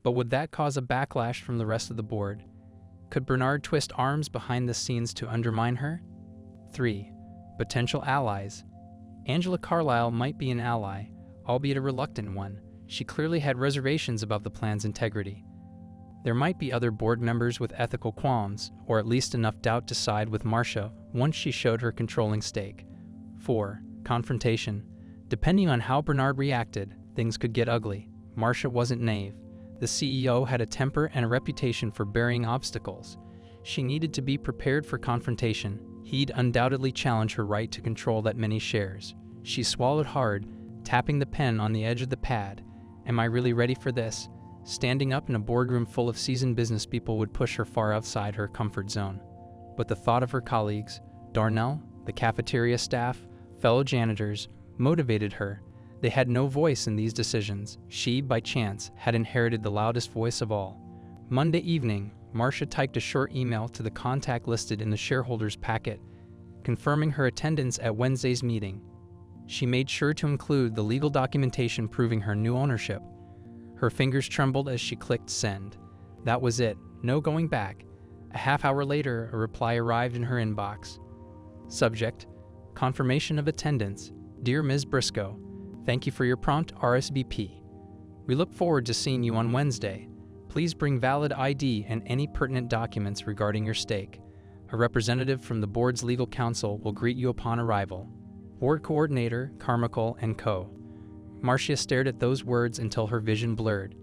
But would that cause a backlash from the rest of the board? Could Bernard twist arms behind the scenes to undermine her? 3. Potential allies. Angela Carlisle might be an ally, albeit a reluctant one. She clearly had reservations about the plan's integrity. There might be other board members with ethical qualms, or at least enough doubt to side with Marcia once she showed her controlling stake. 4. Confrontation. Depending on how Bernard reacted, things could get ugly. Marcia wasn't naive. The CEO had a temper and a reputation for burying obstacles. She needed to be prepared for confrontation. He'd undoubtedly challenge her right to control that many shares. She swallowed hard, tapping the pen on the edge of the pad. Am I really ready for this? Standing up in a boardroom full of seasoned business people would push her far outside her comfort zone. But the thought of her colleagues, Darnell, the cafeteria staff, fellow janitors, motivated her. They had no voice in these decisions. She, by chance, had inherited the loudest voice of all. Monday evening, Marcia typed a short email to the contact listed in the shareholders' packet, confirming her attendance at Wednesday's meeting. She made sure to include the legal documentation proving her new ownership. Her fingers trembled as she clicked send. That was it, no going back. A half hour later, a reply arrived in her inbox. Subject: Confirmation of attendance. Dear Ms. Briscoe, thank you for your prompt RSVP. We look forward to seeing you on Wednesday. Please bring valid ID and any pertinent documents regarding your stake. A representative from the board's legal counsel will greet you upon arrival. Board Coordinator, Carmichael & Co. Marcia stared at those words until her vision blurred.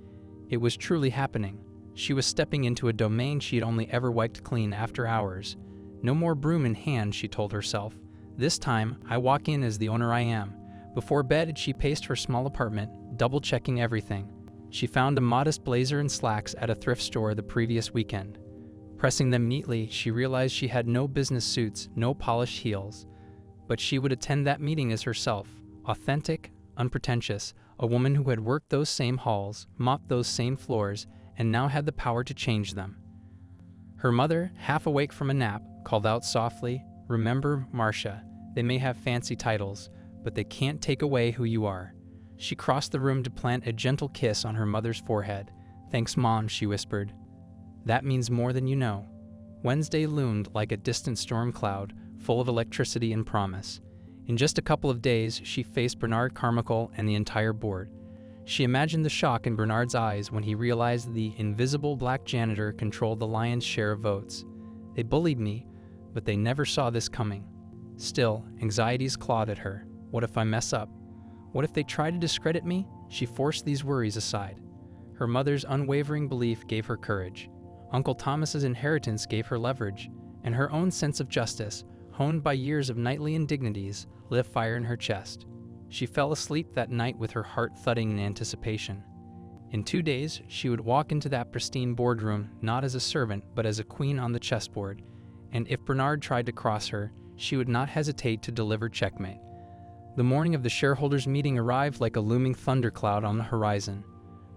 It was truly happening. She was stepping into a domain she had only ever wiped clean after hours. No more broom in hand, she told herself. This time, I walk in as the owner I am. Before bed, she paced her small apartment, double-checking everything. She found a modest blazer and slacks at a thrift store the previous weekend. Pressing them neatly, she realized she had no business suits, no polished heels. But she would attend that meeting as herself, authentic, unpretentious, a woman who had worked those same halls, mopped those same floors, and now had the power to change them. Her mother, half awake from a nap, called out softly, "Remember, Marcia, they may have fancy titles, but they can't take away who you are." She crossed the room to plant a gentle kiss on her mother's forehead. "Thanks, Mom," she whispered. "That means more than you know." Wednesday loomed like a distant storm cloud, full of electricity and promise. In just a couple of days, she faced Bernard Carmichael and the entire board. She imagined the shock in Bernard's eyes when he realized the invisible black janitor controlled the lion's share of votes. "They bullied me, but they never saw this coming." Still, anxieties clawed at her. What if I mess up? What if they try to discredit me? She forced these worries aside. Her mother's unwavering belief gave her courage. Uncle Thomas's inheritance gave her leverage, and her own sense of justice, honed by years of nightly indignities, lit a fire in her chest. She fell asleep that night with her heart thudding in anticipation. In 2 days, she would walk into that pristine boardroom not as a servant but as a queen on the chessboard, and if Bernard tried to cross her, she would not hesitate to deliver checkmate. The morning of the shareholders' meeting arrived like a looming thundercloud on the horizon.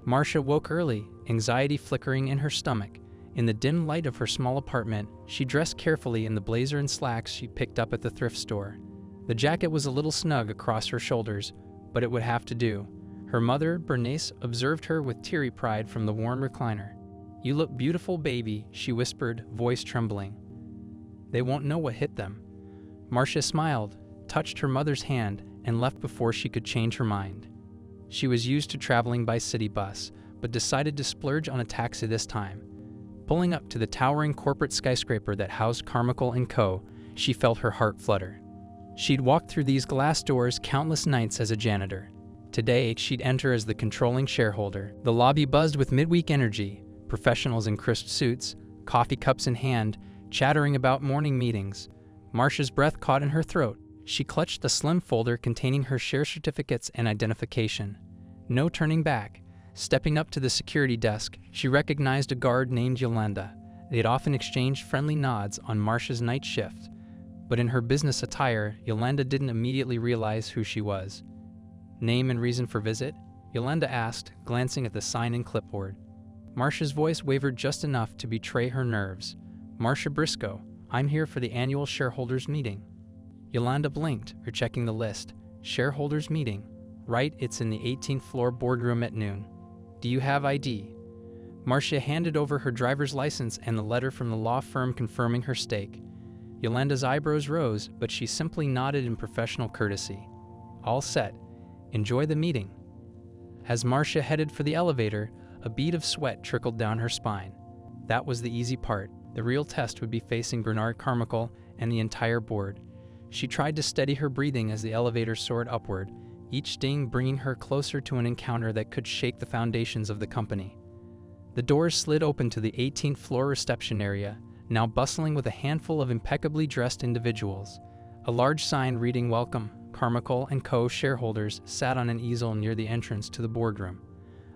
Marcia woke early, anxiety flickering in her stomach. In the dim light of her small apartment, she dressed carefully in the blazer and slacks she picked up at the thrift store. The jacket was a little snug across her shoulders, but it would have to do. Her mother, Bernice, observed her with teary pride from the warm recliner. "You look beautiful, baby," she whispered, voice trembling. "They won't know what hit them." Marcia smiled, touched her mother's hand, and left before she could change her mind. She was used to traveling by city bus, but decided to splurge on a taxi this time. Pulling up to the towering corporate skyscraper that housed Carmichael & Co., she felt her heart flutter. She'd walked through these glass doors countless nights as a janitor. Today, she'd enter as the controlling shareholder. The lobby buzzed with midweek energy, professionals in crisp suits, coffee cups in hand, chattering about morning meetings. Marcia's breath caught in her throat. She clutched the slim folder containing her share certificates and identification. No turning back. Stepping up to the security desk, she recognized a guard named Yolanda. They had often exchanged friendly nods on Marcia's night shift. But in her business attire, Yolanda didn't immediately realize who she was. "Name and reason for visit?" Yolanda asked, glancing at the sign and clipboard. Marcia's voice wavered just enough to betray her nerves. "Marcia Briscoe. I'm here for the annual shareholders meeting." Yolanda blinked, rechecking the list. Shareholders meeting. Right, it's in the 18th floor boardroom at noon. "Do you have ID?" Marcia handed over her driver's license and the letter from the law firm confirming her stake. Yolanda's eyebrows rose, but she simply nodded in professional courtesy. "All set. Enjoy the meeting." As Marcia headed for the elevator, a bead of sweat trickled down her spine. That was the easy part. The real test would be facing Bernard Carmichael and the entire board. She tried to steady her breathing as the elevator soared upward, each ding bringing her closer to an encounter that could shake the foundations of the company. The doors slid open to the 18th floor reception area, now bustling with a handful of impeccably dressed individuals. A large sign reading "Welcome, Carmichael & Co. shareholders" sat on an easel near the entrance to the boardroom.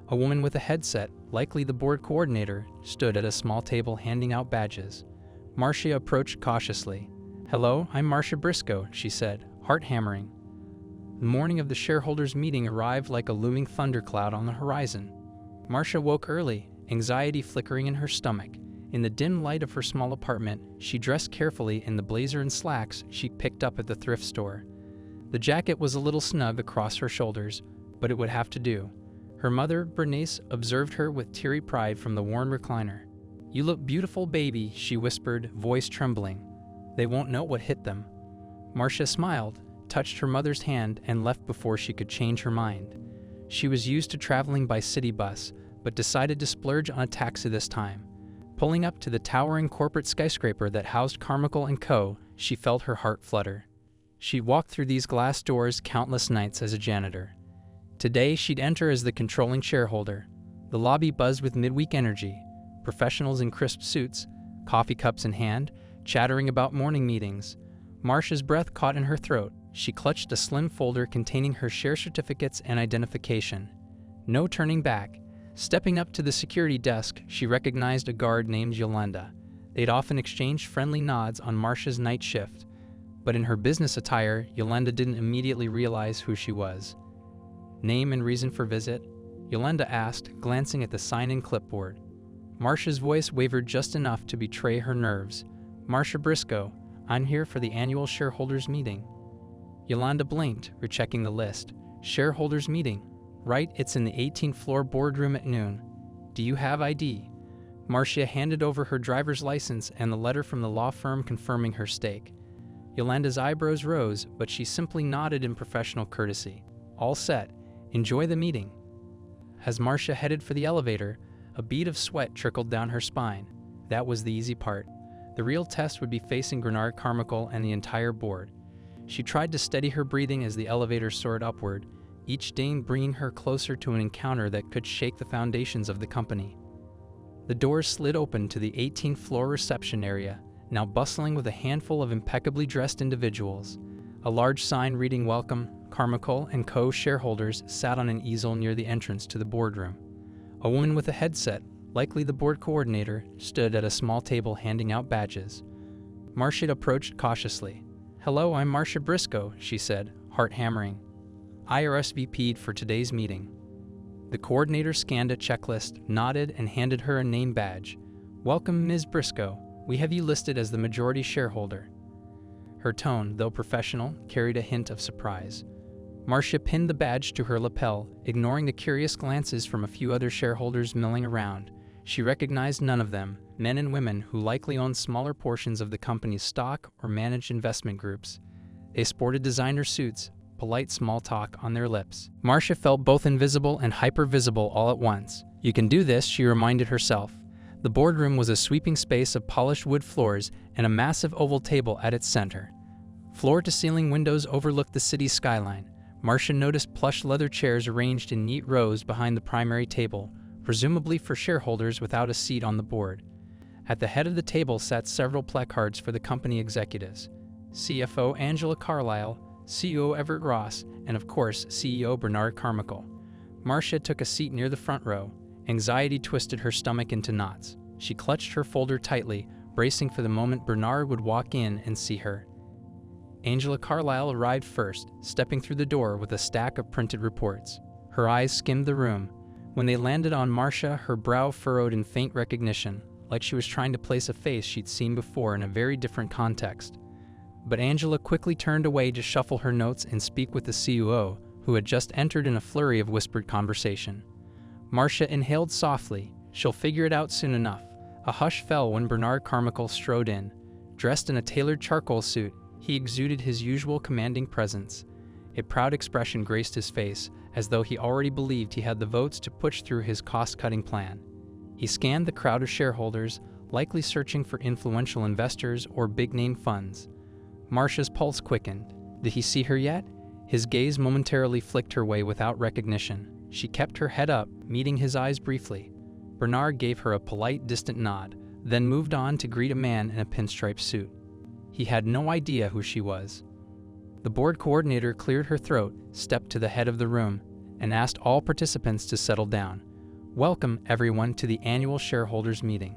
A woman with a headset, likely the board coordinator, stood at a small table handing out badges. Marcia approached cautiously. "Hello, I'm Marcia Briscoe," she said, heart hammering. The morning of the shareholders' meeting arrived like a looming thundercloud on the horizon. Marcia woke early, anxiety flickering in her stomach. In the dim light of her small apartment, she dressed carefully in the blazer and slacks she picked up at the thrift store. The jacket was a little snug across her shoulders, but it would have to do. Her mother, Bernice, observed her with teary pride from the worn recliner. "You look beautiful, baby," she whispered, voice trembling. "They won't know what hit them." Marcia smiled, touched her mother's hand, and left before she could change her mind. She was used to traveling by city bus, but decided to splurge on a taxi this time. Pulling up to the towering corporate skyscraper that housed Carmichael & Co., she felt her heart flutter. She'd walked through these glass doors countless nights as a janitor. Today, she'd enter as the controlling shareholder. The lobby buzzed with midweek energy, professionals in crisp suits, coffee cups in hand, chattering about morning meetings. Marcia's breath caught in her throat. She clutched a slim folder containing her share certificates and identification. No turning back. Stepping up to the security desk, she recognized a guard named Yolanda. They'd often exchanged friendly nods on Marcia's night shift, but in her business attire, Yolanda didn't immediately realize who she was. "Name and reason for visit?" Yolanda asked, glancing at the sign-in clipboard. Marcia's voice wavered just enough to betray her nerves. "Marcia Briscoe, I'm here for the annual shareholders meeting." Yolanda blinked, rechecking the list. "Shareholders meeting? Right, it's in the 18th floor boardroom at noon. Do you have ID?" Marcia handed over her driver's license and the letter from the law firm confirming her stake. Yolanda's eyebrows rose, but she simply nodded in professional courtesy. "All set. Enjoy the meeting." As Marcia headed for the elevator, a bead of sweat trickled down her spine. That was the easy part. The real test would be facing Bernard Carmichael and the entire board. She tried to steady her breathing as the elevator soared upward, each ding bringing her closer to an encounter that could shake the foundations of the company. The doors slid open to the 18th floor reception area, now bustling with a handful of impeccably dressed individuals. A large sign reading "Welcome, Carmichael & Co. shareholders" sat on an easel near the entrance to the boardroom. A woman with a headset, likely the board coordinator, stood at a small table handing out badges. Marcia approached cautiously. "Hello, I'm Marcia Briscoe," she said, heart hammering. "I RSVP'd for today's meeting." The coordinator scanned a checklist, nodded, and handed her a name badge. "Welcome, Ms. Briscoe. We have you listed as the majority shareholder." Her tone, though professional, carried a hint of surprise. Marcia pinned the badge to her lapel, ignoring the curious glances from a few other shareholders milling around. She recognized none of them, men and women who likely owned smaller portions of the company's stock or managed investment groups. They sported designer suits, polite small talk on their lips. Marcia felt both invisible and hyper-visible all at once. "You can do this," she reminded herself. The boardroom was a sweeping space of polished wood floors and a massive oval table at its center. Floor-to-ceiling windows overlooked the city's skyline. Marcia noticed plush leather chairs arranged in neat rows behind the primary table, presumably for shareholders without a seat on the board. At the head of the table sat several placards for the company executives: CFO Angela Carlisle, CEO Everett Ross, and of course, CEO Bernard Carmichael. Marcia took a seat near the front row. Anxiety twisted her stomach into knots. She clutched her folder tightly, bracing for the moment Bernard would walk in and see her. Angela Carlisle arrived first, stepping through the door with a stack of printed reports. Her eyes skimmed the room. When they landed on Marcia, her brow furrowed in faint recognition, like she was trying to place a face she'd seen before in a very different context. But Angela quickly turned away to shuffle her notes and speak with the COO, who had just entered in a flurry of whispered conversation. Marcia inhaled softly. She'll figure it out soon enough. A hush fell when Bernard Carmichael strode in. Dressed in a tailored charcoal suit, he exuded his usual commanding presence. A proud expression graced his face, as though he already believed he had the votes to push through his cost-cutting plan. He scanned the crowd of shareholders, likely searching for influential investors or big-name funds. Marcia's pulse quickened. Did he see her yet? His gaze momentarily flicked her way without recognition. She kept her head up, meeting his eyes briefly. Bernard gave her a polite, distant nod, then moved on to greet a man in a pinstripe suit. He had no idea who she was. The board coordinator cleared her throat, stepped to the head of the room, and asked all participants to settle down. "Welcome, everyone, to the annual shareholders meeting.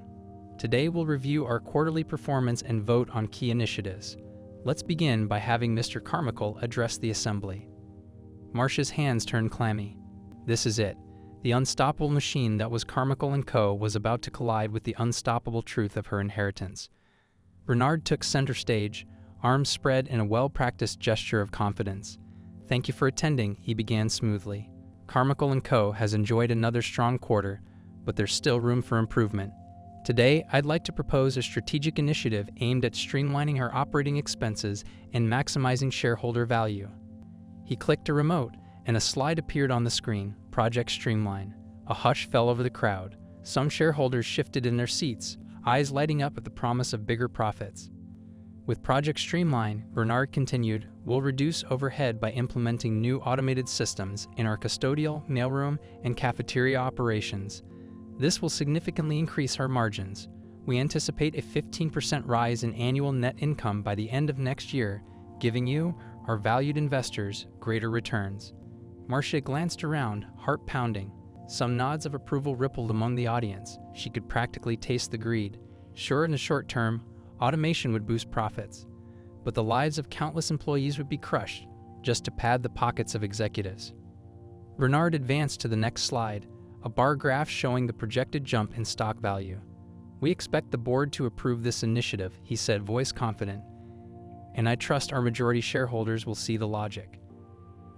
Today we'll review our quarterly performance and vote on key initiatives. Let's begin by having Mr. Carmichael address the assembly." Marcia's hands turned clammy. This is it. The unstoppable machine that was Carmichael & Co. was about to collide with the unstoppable truth of her inheritance. Bernard took center stage, arms spread in a well-practiced gesture of confidence. "Thank you for attending," he began smoothly. "Carmichael & Co. has enjoyed another strong quarter, but there's still room for improvement. Today, I'd like to propose a strategic initiative aimed at streamlining our operating expenses and maximizing shareholder value." He clicked a remote, and a slide appeared on the screen, Project Streamline. A hush fell over the crowd. Some shareholders shifted in their seats, eyes lighting up at the promise of bigger profits. With Project Streamline, Bernard continued, we'll reduce overhead by implementing new automated systems in our custodial, mailroom, and cafeteria operations. This will significantly increase our margins. We anticipate a 15% rise in annual net income by the end of next year, giving you, our valued investors, greater returns. Marcia glanced around, heart pounding. Some nods of approval rippled among the audience. She could practically taste the greed. Sure, in the short term, automation would boost profits, but the lives of countless employees would be crushed just to pad the pockets of executives. Bernard advanced to the next slide, a bar graph showing the projected jump in stock value. We expect the board to approve this initiative, he said, voice confident, and I trust our majority shareholders will see the logic.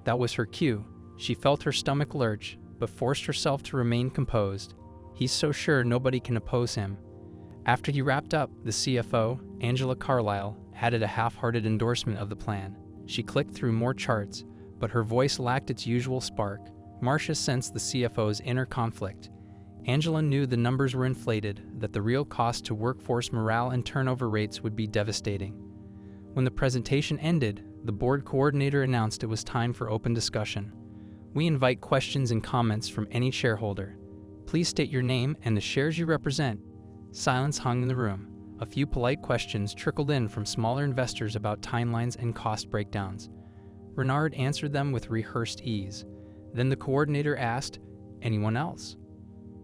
That was her cue. She felt her stomach lurch, but forced herself to remain composed. He's so sure nobody can oppose him. After he wrapped up, the CFO, Angela Carlisle, added a half-hearted endorsement of the plan. She clicked through more charts, but her voice lacked its usual spark. Marcia sensed the CFO's inner conflict. Angela knew the numbers were inflated, that the real cost to workforce morale and turnover rates would be devastating. When the presentation ended, the board coordinator announced it was time for open discussion. We invite questions and comments from any shareholder. Please state your name and the shares you represent. Silence hung in the room. A few polite questions trickled in from smaller investors about timelines and cost breakdowns. Bernard answered them with rehearsed ease. Then the coordinator asked, anyone else?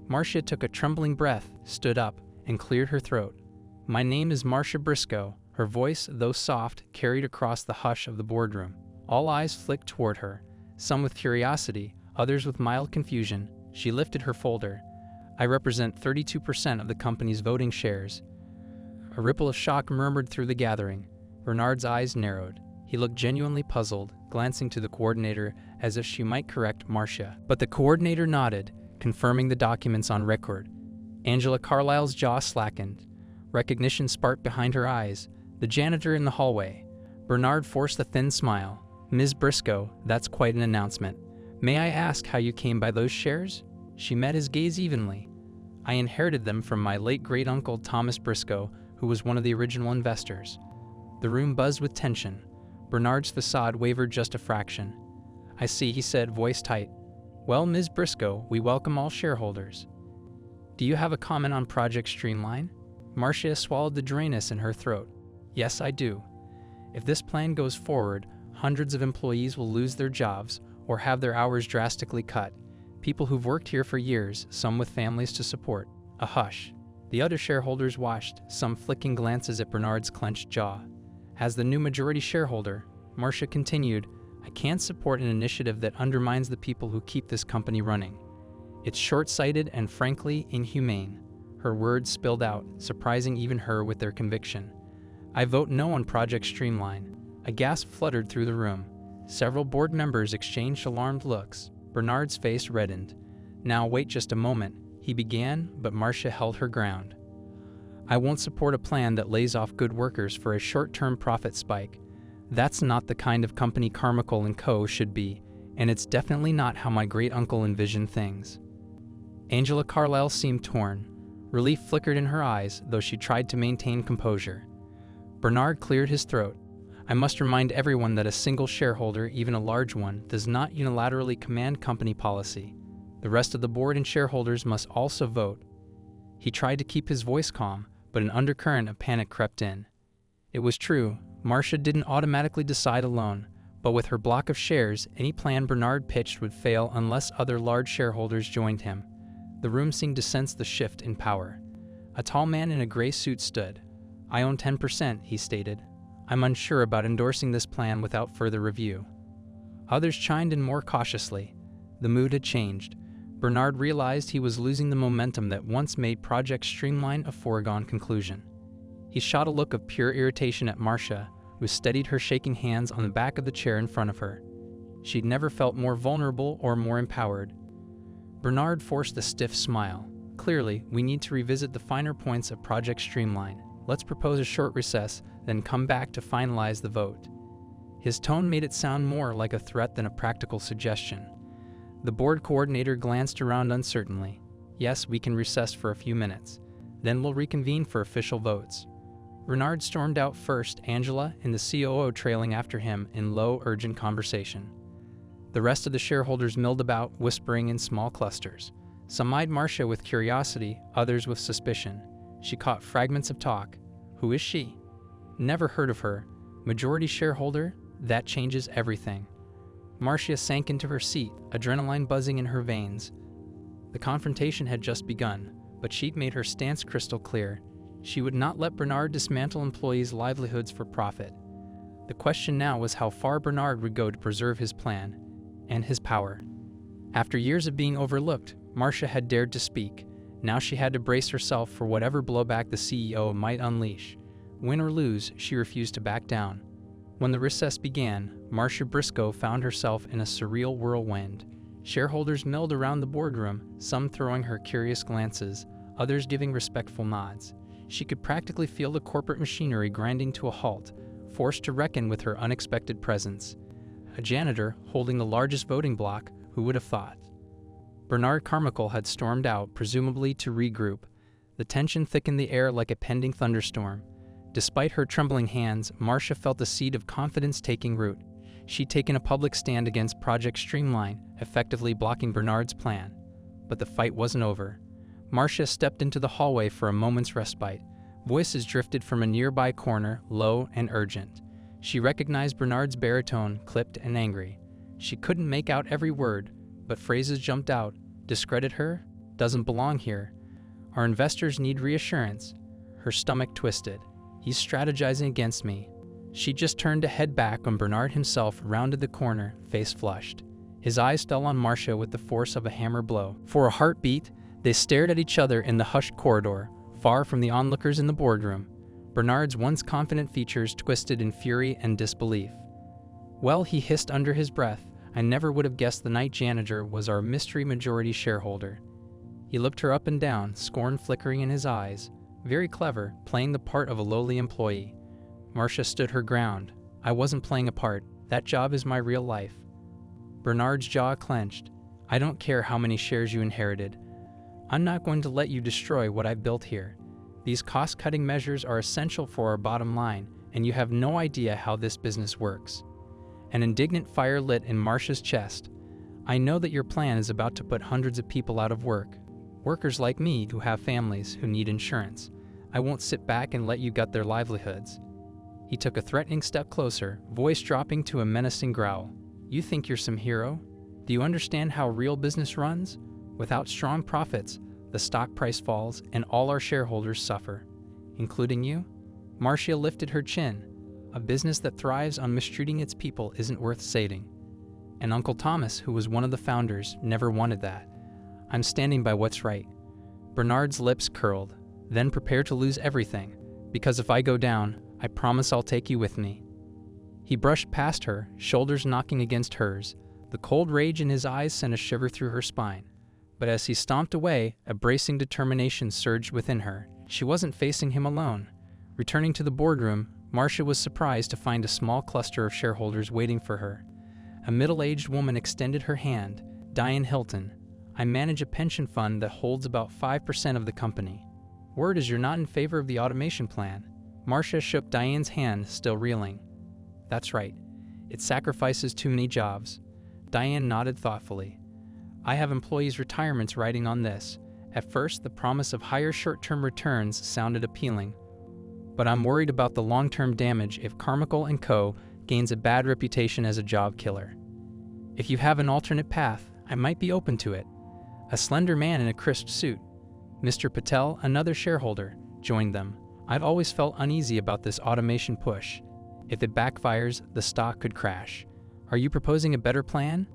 Marcia took a trembling breath, stood up, and cleared her throat. My name is Marcia Briscoe. Her voice, though soft, carried across the hush of the boardroom. All eyes flicked toward her, some with curiosity, others with mild confusion. She lifted her folder. I represent 32% of the company's voting shares. A ripple of shock murmured through the gathering. Bernard's eyes narrowed. He looked genuinely puzzled, glancing to the coordinator as if she might correct Marcia. But the coordinator nodded, confirming the documents on record. Angela Carlisle's jaw slackened. Recognition sparked behind her eyes. The janitor in the hallway. Bernard forced a thin smile. Ms. Briscoe, that's quite an announcement. May I ask how you came by those shares? She met his gaze evenly. I inherited them from my late great-uncle Thomas Briscoe, who was one of the original investors. The room buzzed with tension. Bernard's facade wavered just a fraction. I see, he said, voice tight. Well, Ms. Briscoe, we welcome all shareholders. Do you have a comment on Project Streamline? Marcia swallowed the dryness in her throat. Yes, I do. If this plan goes forward, hundreds of employees will lose their jobs or have their hours drastically cut. People who've worked here for years, some with families to support. A hush. The other shareholders watched, some flicking glances at Bernard's clenched jaw. As the new majority shareholder, Marcia continued, I can't support an initiative that undermines the people who keep this company running. It's short-sighted and frankly inhumane. Her words spilled out, surprising even her with their conviction. I vote no on Project Streamline. A gasp fluttered through the room. Several board members exchanged alarmed looks. Bernard's face reddened. Now wait just a moment, he began, but Marcia held her ground. I won't support a plan that lays off good workers for a short-term profit spike. That's not the kind of company Carmichael & Co. should be, and it's definitely not how my great-uncle envisioned things. Angela Carlisle seemed torn. Relief flickered in her eyes, though she tried to maintain composure. Bernard cleared his throat. I must remind everyone that a single shareholder, even a large one, does not unilaterally command company policy. The rest of the board and shareholders must also vote. He tried to keep his voice calm, but an undercurrent of panic crept in. It was true, Marcia didn't automatically decide alone, but with her block of shares, any plan Bernard pitched would fail unless other large shareholders joined him. The room seemed to sense the shift in power. A tall man in a gray suit stood. I own 10%, he stated. I'm unsure about endorsing this plan without further review. Others chimed in more cautiously. The mood had changed. Bernard realized he was losing the momentum that once made Project Streamline a foregone conclusion. He shot a look of pure irritation at Marcia, who steadied her shaking hands on the back of the chair in front of her. She'd never felt more vulnerable or more empowered. Bernard forced a stiff smile. Clearly, we need to revisit the finer points of Project Streamline. Let's propose a short recess, then come back to finalize the vote. His tone made it sound more like a threat than a practical suggestion. The board coordinator glanced around uncertainly. Yes, we can recess for a few minutes. Then we'll reconvene for official votes. Bernard stormed out first, Angela and the COO trailing after him in low, urgent conversation. The rest of the shareholders milled about, whispering in small clusters. Some eyed Marcia with curiosity, others with suspicion. She caught fragments of talk. Who is she? Never heard of her. Majority shareholder? That changes everything. Marcia sank into her seat, adrenaline buzzing in her veins. The confrontation had just begun, but she'd made her stance crystal clear. She would not let Bernard dismantle employees' livelihoods for profit. The question now was how far Bernard would go to preserve his plan and his power. After years of being overlooked, Marcia had dared to speak. Now she had to brace herself for whatever blowback the CEO might unleash. Win or lose, she refused to back down. When the recess began, Marcia Briscoe found herself in a surreal whirlwind. Shareholders milled around the boardroom, some throwing her curious glances, others giving respectful nods. She could practically feel the corporate machinery grinding to a halt, forced to reckon with her unexpected presence. A janitor, holding the largest voting block, who would have thought? Bernard Carmichael had stormed out, presumably to regroup. The tension thickened the air like a pending thunderstorm. Despite her trembling hands, Marcia felt the seed of confidence taking root. She'd taken a public stand against Project Streamline, effectively blocking Bernard's plan. But the fight wasn't over. Marcia stepped into the hallway for a moment's respite. Voices drifted from a nearby corner, low and urgent. She recognized Bernard's baritone, clipped and angry. She couldn't make out every word, but phrases jumped out. Discredit her? Doesn't belong here. Our investors need reassurance. Her stomach twisted. He's strategizing against me. She just turned to head back when Bernard himself rounded the corner, face flushed. His eyes fell on Marcia with the force of a hammer blow. For a heartbeat, they stared at each other in the hushed corridor, far from the onlookers in the boardroom. Bernard's once confident features twisted in fury and disbelief. Well, he hissed under his breath, I never would have guessed the night janitor was our mystery majority shareholder. He looked her up and down, scorn flickering in his eyes. Very clever, playing the part of a lowly employee. Marcia stood her ground. I wasn't playing a part. That job is my real life. Bernard's jaw clenched. I don't care how many shares you inherited. I'm not going to let you destroy what I've built here. These cost-cutting measures are essential for our bottom line, and you have no idea how this business works. An indignant fire lit in Marcia's chest. I know that your plan is about to put hundreds of people out of work. Workers like me who have families who need insurance. I won't sit back and let you gut their livelihoods. He took a threatening step closer, voice dropping to a menacing growl. You think you're some hero? Do you understand how real business runs? Without strong profits, the stock price falls and all our shareholders suffer. Including you? Marcia lifted her chin. A business that thrives on mistreating its people isn't worth saving. And Uncle Thomas, who was one of the founders, never wanted that. I'm standing by what's right. Bernard's lips curled, then prepare to lose everything, because if I go down, I promise I'll take you with me. He brushed past her, shoulders knocking against hers. The cold rage in his eyes sent a shiver through her spine. But as he stomped away, a bracing determination surged within her. She wasn't facing him alone. Returning to the boardroom, Marcia was surprised to find a small cluster of shareholders waiting for her. A middle-aged woman extended her hand. Diane Hilton. I manage a pension fund that holds about 5% of the company. Word is you're not in favor of the automation plan. Marcia shook Diane's hand, still reeling. That's right. It sacrifices too many jobs. Diane nodded thoughtfully. I have employees' retirements riding on this. At first, the promise of higher short-term returns sounded appealing. But I'm worried about the long-term damage if Carmichael & Co. gains a bad reputation as a job killer. If you have an alternate path, I might be open to it. A slender man in a crisp suit, Mr. Patel, another shareholder, joined them. I've always felt uneasy about this automation push. If it backfires, the stock could crash. Are you proposing a better plan?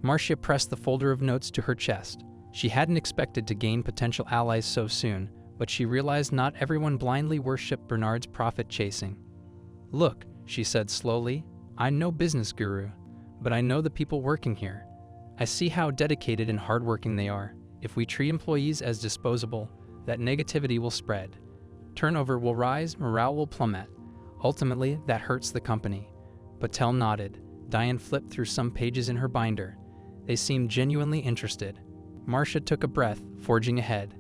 Marcia pressed the folder of notes to her chest. She hadn't expected to gain potential allies so soon, but she realized not everyone blindly worshipped Bernard's profit-chasing. Look, she said slowly, I'm no business guru, but I know the people working here. I see how dedicated and hardworking they are. If we treat employees as disposable, that negativity will spread. Turnover will rise, morale will plummet. Ultimately, that hurts the company. Patel nodded. Diane flipped through some pages in her binder. They seemed genuinely interested. Marcia took a breath, forging ahead.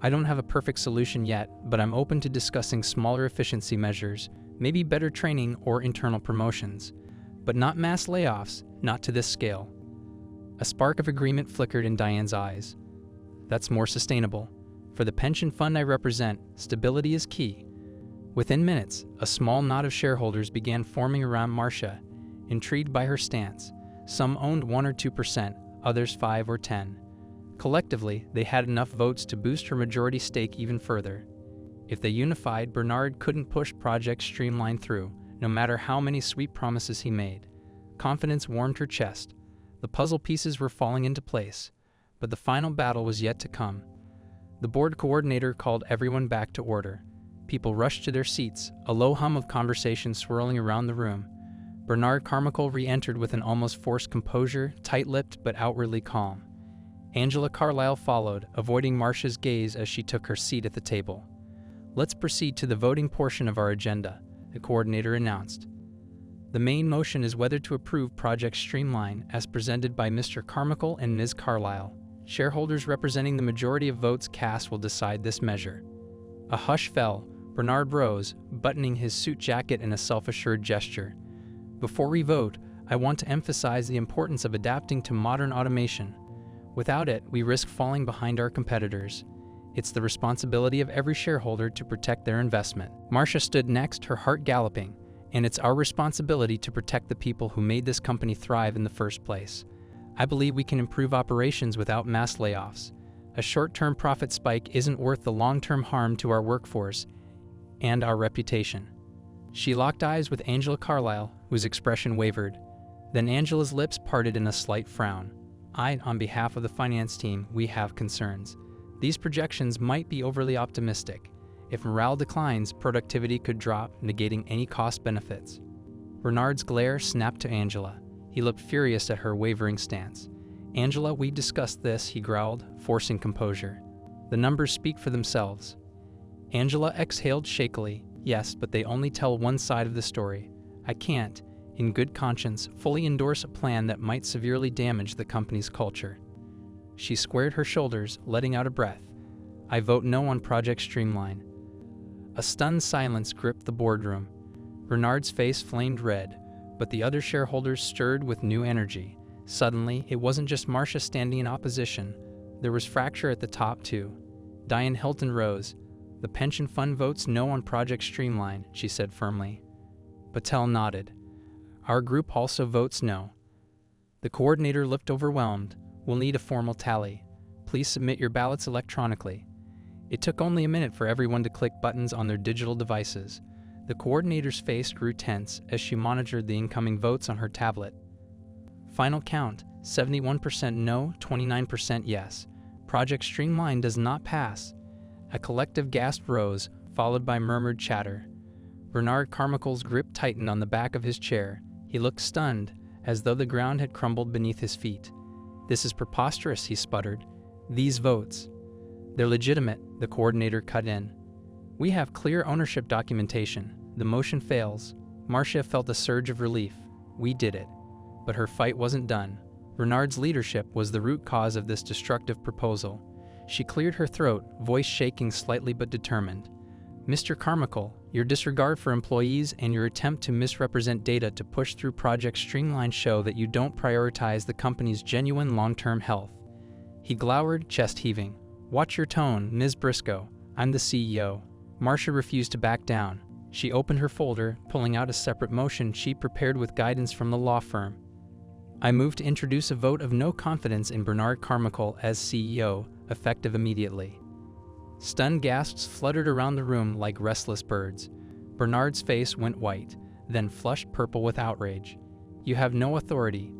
I don't have a perfect solution yet, but I'm open to discussing smaller efficiency measures, maybe better training or internal promotions. But not mass layoffs, not to this scale. A spark of agreement flickered in Diane's eyes. That's more sustainable. For the pension fund I represent, stability is key. Within minutes, a small knot of shareholders began forming around Marcia, intrigued by her stance. Some owned 1 or 2%, others 5 or 10. Collectively, they had enough votes to boost her majority stake even further. If they unified, Bernard couldn't push Project Streamline through, no matter how many sweet promises he made. Confidence warmed her chest. The puzzle pieces were falling into place, but the final battle was yet to come. The board coordinator called everyone back to order. People rushed to their seats, a low hum of conversation swirling around the room. Bernard Carmichael re-entered with an almost forced composure, tight-lipped but outwardly calm. Angela Carlyle followed, avoiding Marcia's gaze as she took her seat at the table. Let's proceed to the voting portion of our agenda, the coordinator announced. The main motion is whether to approve Project Streamline as presented by Mr. Carmichael and Ms. Carlyle. Shareholders representing the majority of votes cast will decide this measure. A hush fell. Bernard rose, buttoning his suit jacket in a self-assured gesture. Before we vote, I want to emphasize the importance of adapting to modern automation. Without it, we risk falling behind our competitors. It's the responsibility of every shareholder to protect their investment. Marcia stood next, her heart galloping, and it's our responsibility to protect the people who made this company thrive in the first place. I believe we can improve operations without mass layoffs. A short-term profit spike isn't worth the long-term harm to our workforce and our reputation. She locked eyes with Angela Carlyle, whose expression wavered. Then Angela's lips parted in a slight frown. On behalf of the finance team, we have concerns. These projections might be overly optimistic. If morale declines, productivity could drop, negating any cost benefits. Bernard's glare snapped to Angela. He looked furious at her wavering stance. Angela, we discussed this, he growled, forcing composure. The numbers speak for themselves. Angela exhaled shakily. Yes, but they only tell one side of the story. I can't, in good conscience, fully endorse a plan that might severely damage the company's culture. She squared her shoulders, letting out a breath. I vote no on Project Streamline. A stunned silence gripped the boardroom. Bernard's face flamed red, but the other shareholders stirred with new energy. Suddenly, it wasn't just Marcia standing in opposition. There was fracture at the top, too. Diane Hilton rose. The pension fund votes no on Project Streamline, she said firmly. Patel nodded. Our group also votes no. The coordinator looked overwhelmed. We'll need a formal tally. Please submit your ballots electronically. It took only a minute for everyone to click buttons on their digital devices. The coordinator's face grew tense as she monitored the incoming votes on her tablet. Final count, 71% no, 29% yes. Project Streamline does not pass. A collective gasp rose, followed by murmured chatter. Bernard Carmichael's grip tightened on the back of his chair. He looked stunned, as though the ground had crumbled beneath his feet. This is preposterous, he sputtered. These votes. They're legitimate, the coordinator cut in. We have clear ownership documentation. The motion fails. Marcia felt a surge of relief. We did it. But her fight wasn't done. Bernard's leadership was the root cause of this destructive proposal. She cleared her throat, voice shaking slightly but determined. Mr. Carmichael, your disregard for employees and your attempt to misrepresent data to push through Project Streamline show that you don't prioritize the company's genuine long-term health. He glowered, chest heaving. Watch your tone, Ms. Briscoe. I'm the CEO. Marcia refused to back down. She opened her folder, pulling out a separate motion she prepared with guidance from the law firm. I move to introduce a vote of no confidence in Bernard Carmichael as CEO, effective immediately. Stunned gasps fluttered around the room like restless birds. Bernard's face went white, then flushed purple with outrage. You have no authority.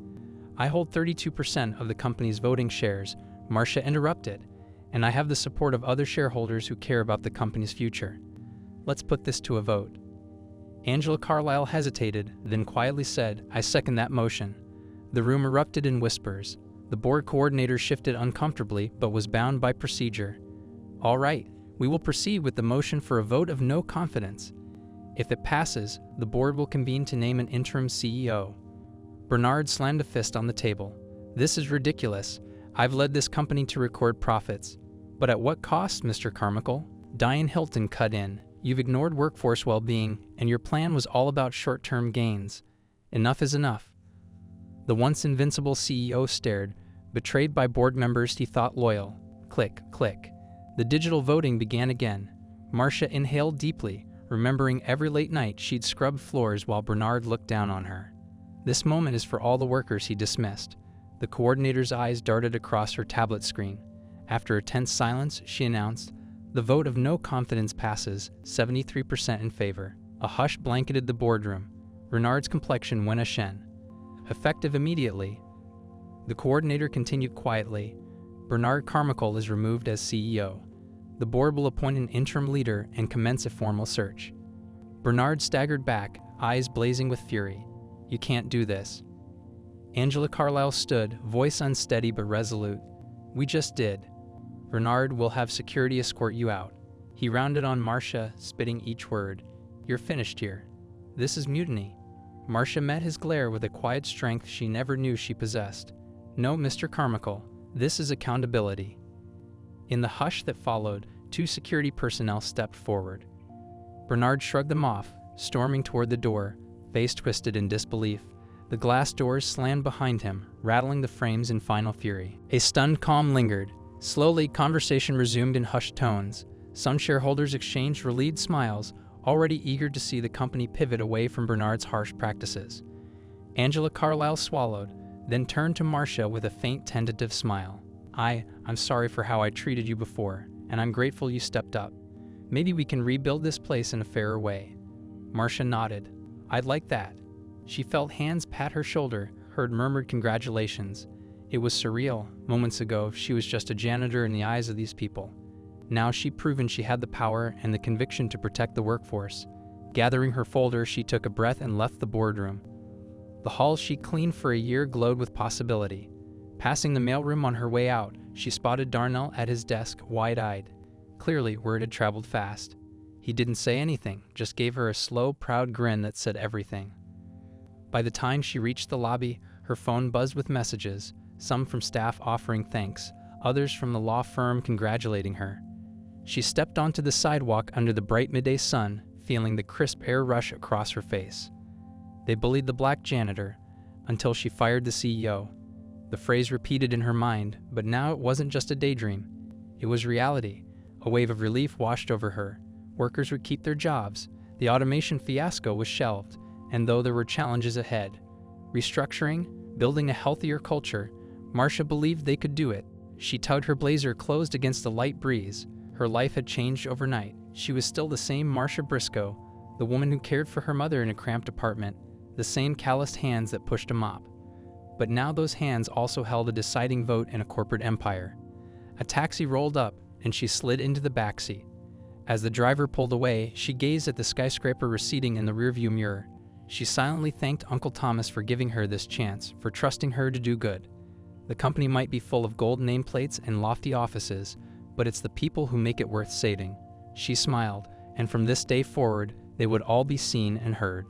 I hold 32% of the company's voting shares, Marcia interrupted, and I have the support of other shareholders who care about the company's future. Let's put this to a vote. Angela Carlyle hesitated, then quietly said, I second that motion. The room erupted in whispers. The board coordinator shifted uncomfortably, but was bound by procedure. All right, we will proceed with the motion for a vote of no confidence. If it passes, the board will convene to name an interim CEO. Bernard slammed a fist on the table. This is ridiculous. I've led this company to record profits. But at what cost, Mr. Carmichael? Diane Hilton cut in. You've ignored workforce well-being, and your plan was all about short-term gains. Enough is enough. The once invincible CEO stared. Betrayed by board members he thought loyal. Click, click. The digital voting began again. Marcia inhaled deeply, remembering every late night she'd scrubbed floors while Bernard looked down on her. This moment is for all the workers, he dismissed. The coordinator's eyes darted across her tablet screen. After a tense silence, she announced, "The vote of no confidence passes, 73% in favor." A hush blanketed the boardroom. Bernard's complexion went ashen. Effective immediately. The coordinator continued quietly. Bernard Carmichael is removed as CEO. The board will appoint an interim leader and commence a formal search. Bernard staggered back, eyes blazing with fury. You can't do this. Angela Carlyle stood, voice unsteady but resolute. We just did. Bernard will have security escort you out. He rounded on Marcia, spitting each word. You're finished here. This is mutiny. Marcia met his glare with a quiet strength she never knew she possessed. No, Mr. Carmichael, this is accountability. In the hush that followed, 2 security personnel stepped forward. Bernard shrugged them off, storming toward the door, face twisted in disbelief. The glass doors slammed behind him, rattling the frames in final fury. A stunned calm lingered. Slowly, conversation resumed in hushed tones. Some shareholders exchanged relieved smiles, already eager to see the company pivot away from Bernard's harsh practices. Angela Carlyle swallowed, then turned to Marcia with a faint tentative smile. I'm sorry for how I treated you before, and I'm grateful you stepped up. Maybe we can rebuild this place in a fairer way. Marcia nodded. I'd like that. She felt hands pat her shoulder, heard murmured congratulations. It was surreal. Moments ago, she was just a janitor in the eyes of these people. Now she'd proven she had the power and the conviction to protect the workforce. Gathering her folder, she took a breath and left the boardroom. The hall she cleaned for a year glowed with possibility. Passing the mailroom on her way out, she spotted Darnell at his desk, wide-eyed. Clearly, word had traveled fast. He didn't say anything, just gave her a slow, proud grin that said everything. By the time she reached the lobby, her phone buzzed with messages, some from staff offering thanks, others from the law firm congratulating her. She stepped onto the sidewalk under the bright midday sun, feeling the crisp air rush across her face. They bullied the black janitor, until she fired the CEO. The phrase repeated in her mind, but now it wasn't just a daydream. It was reality. A wave of relief washed over her. Workers would keep their jobs. The automation fiasco was shelved, and though there were challenges ahead, restructuring, building a healthier culture, Marcia believed they could do it. She tugged her blazer closed against the light breeze. Her life had changed overnight. She was still the same Marcia Briscoe, the woman who cared for her mother in a cramped apartment, the same calloused hands that pushed a mop. But now those hands also held a deciding vote in a corporate empire. A taxi rolled up, and she slid into the backseat. As the driver pulled away, she gazed at the skyscraper receding in the rearview mirror. She silently thanked Uncle Thomas for giving her this chance, for trusting her to do good. The company might be full of gold nameplates and lofty offices, but it's the people who make it worth saving. She smiled, and from this day forward, they would all be seen and heard.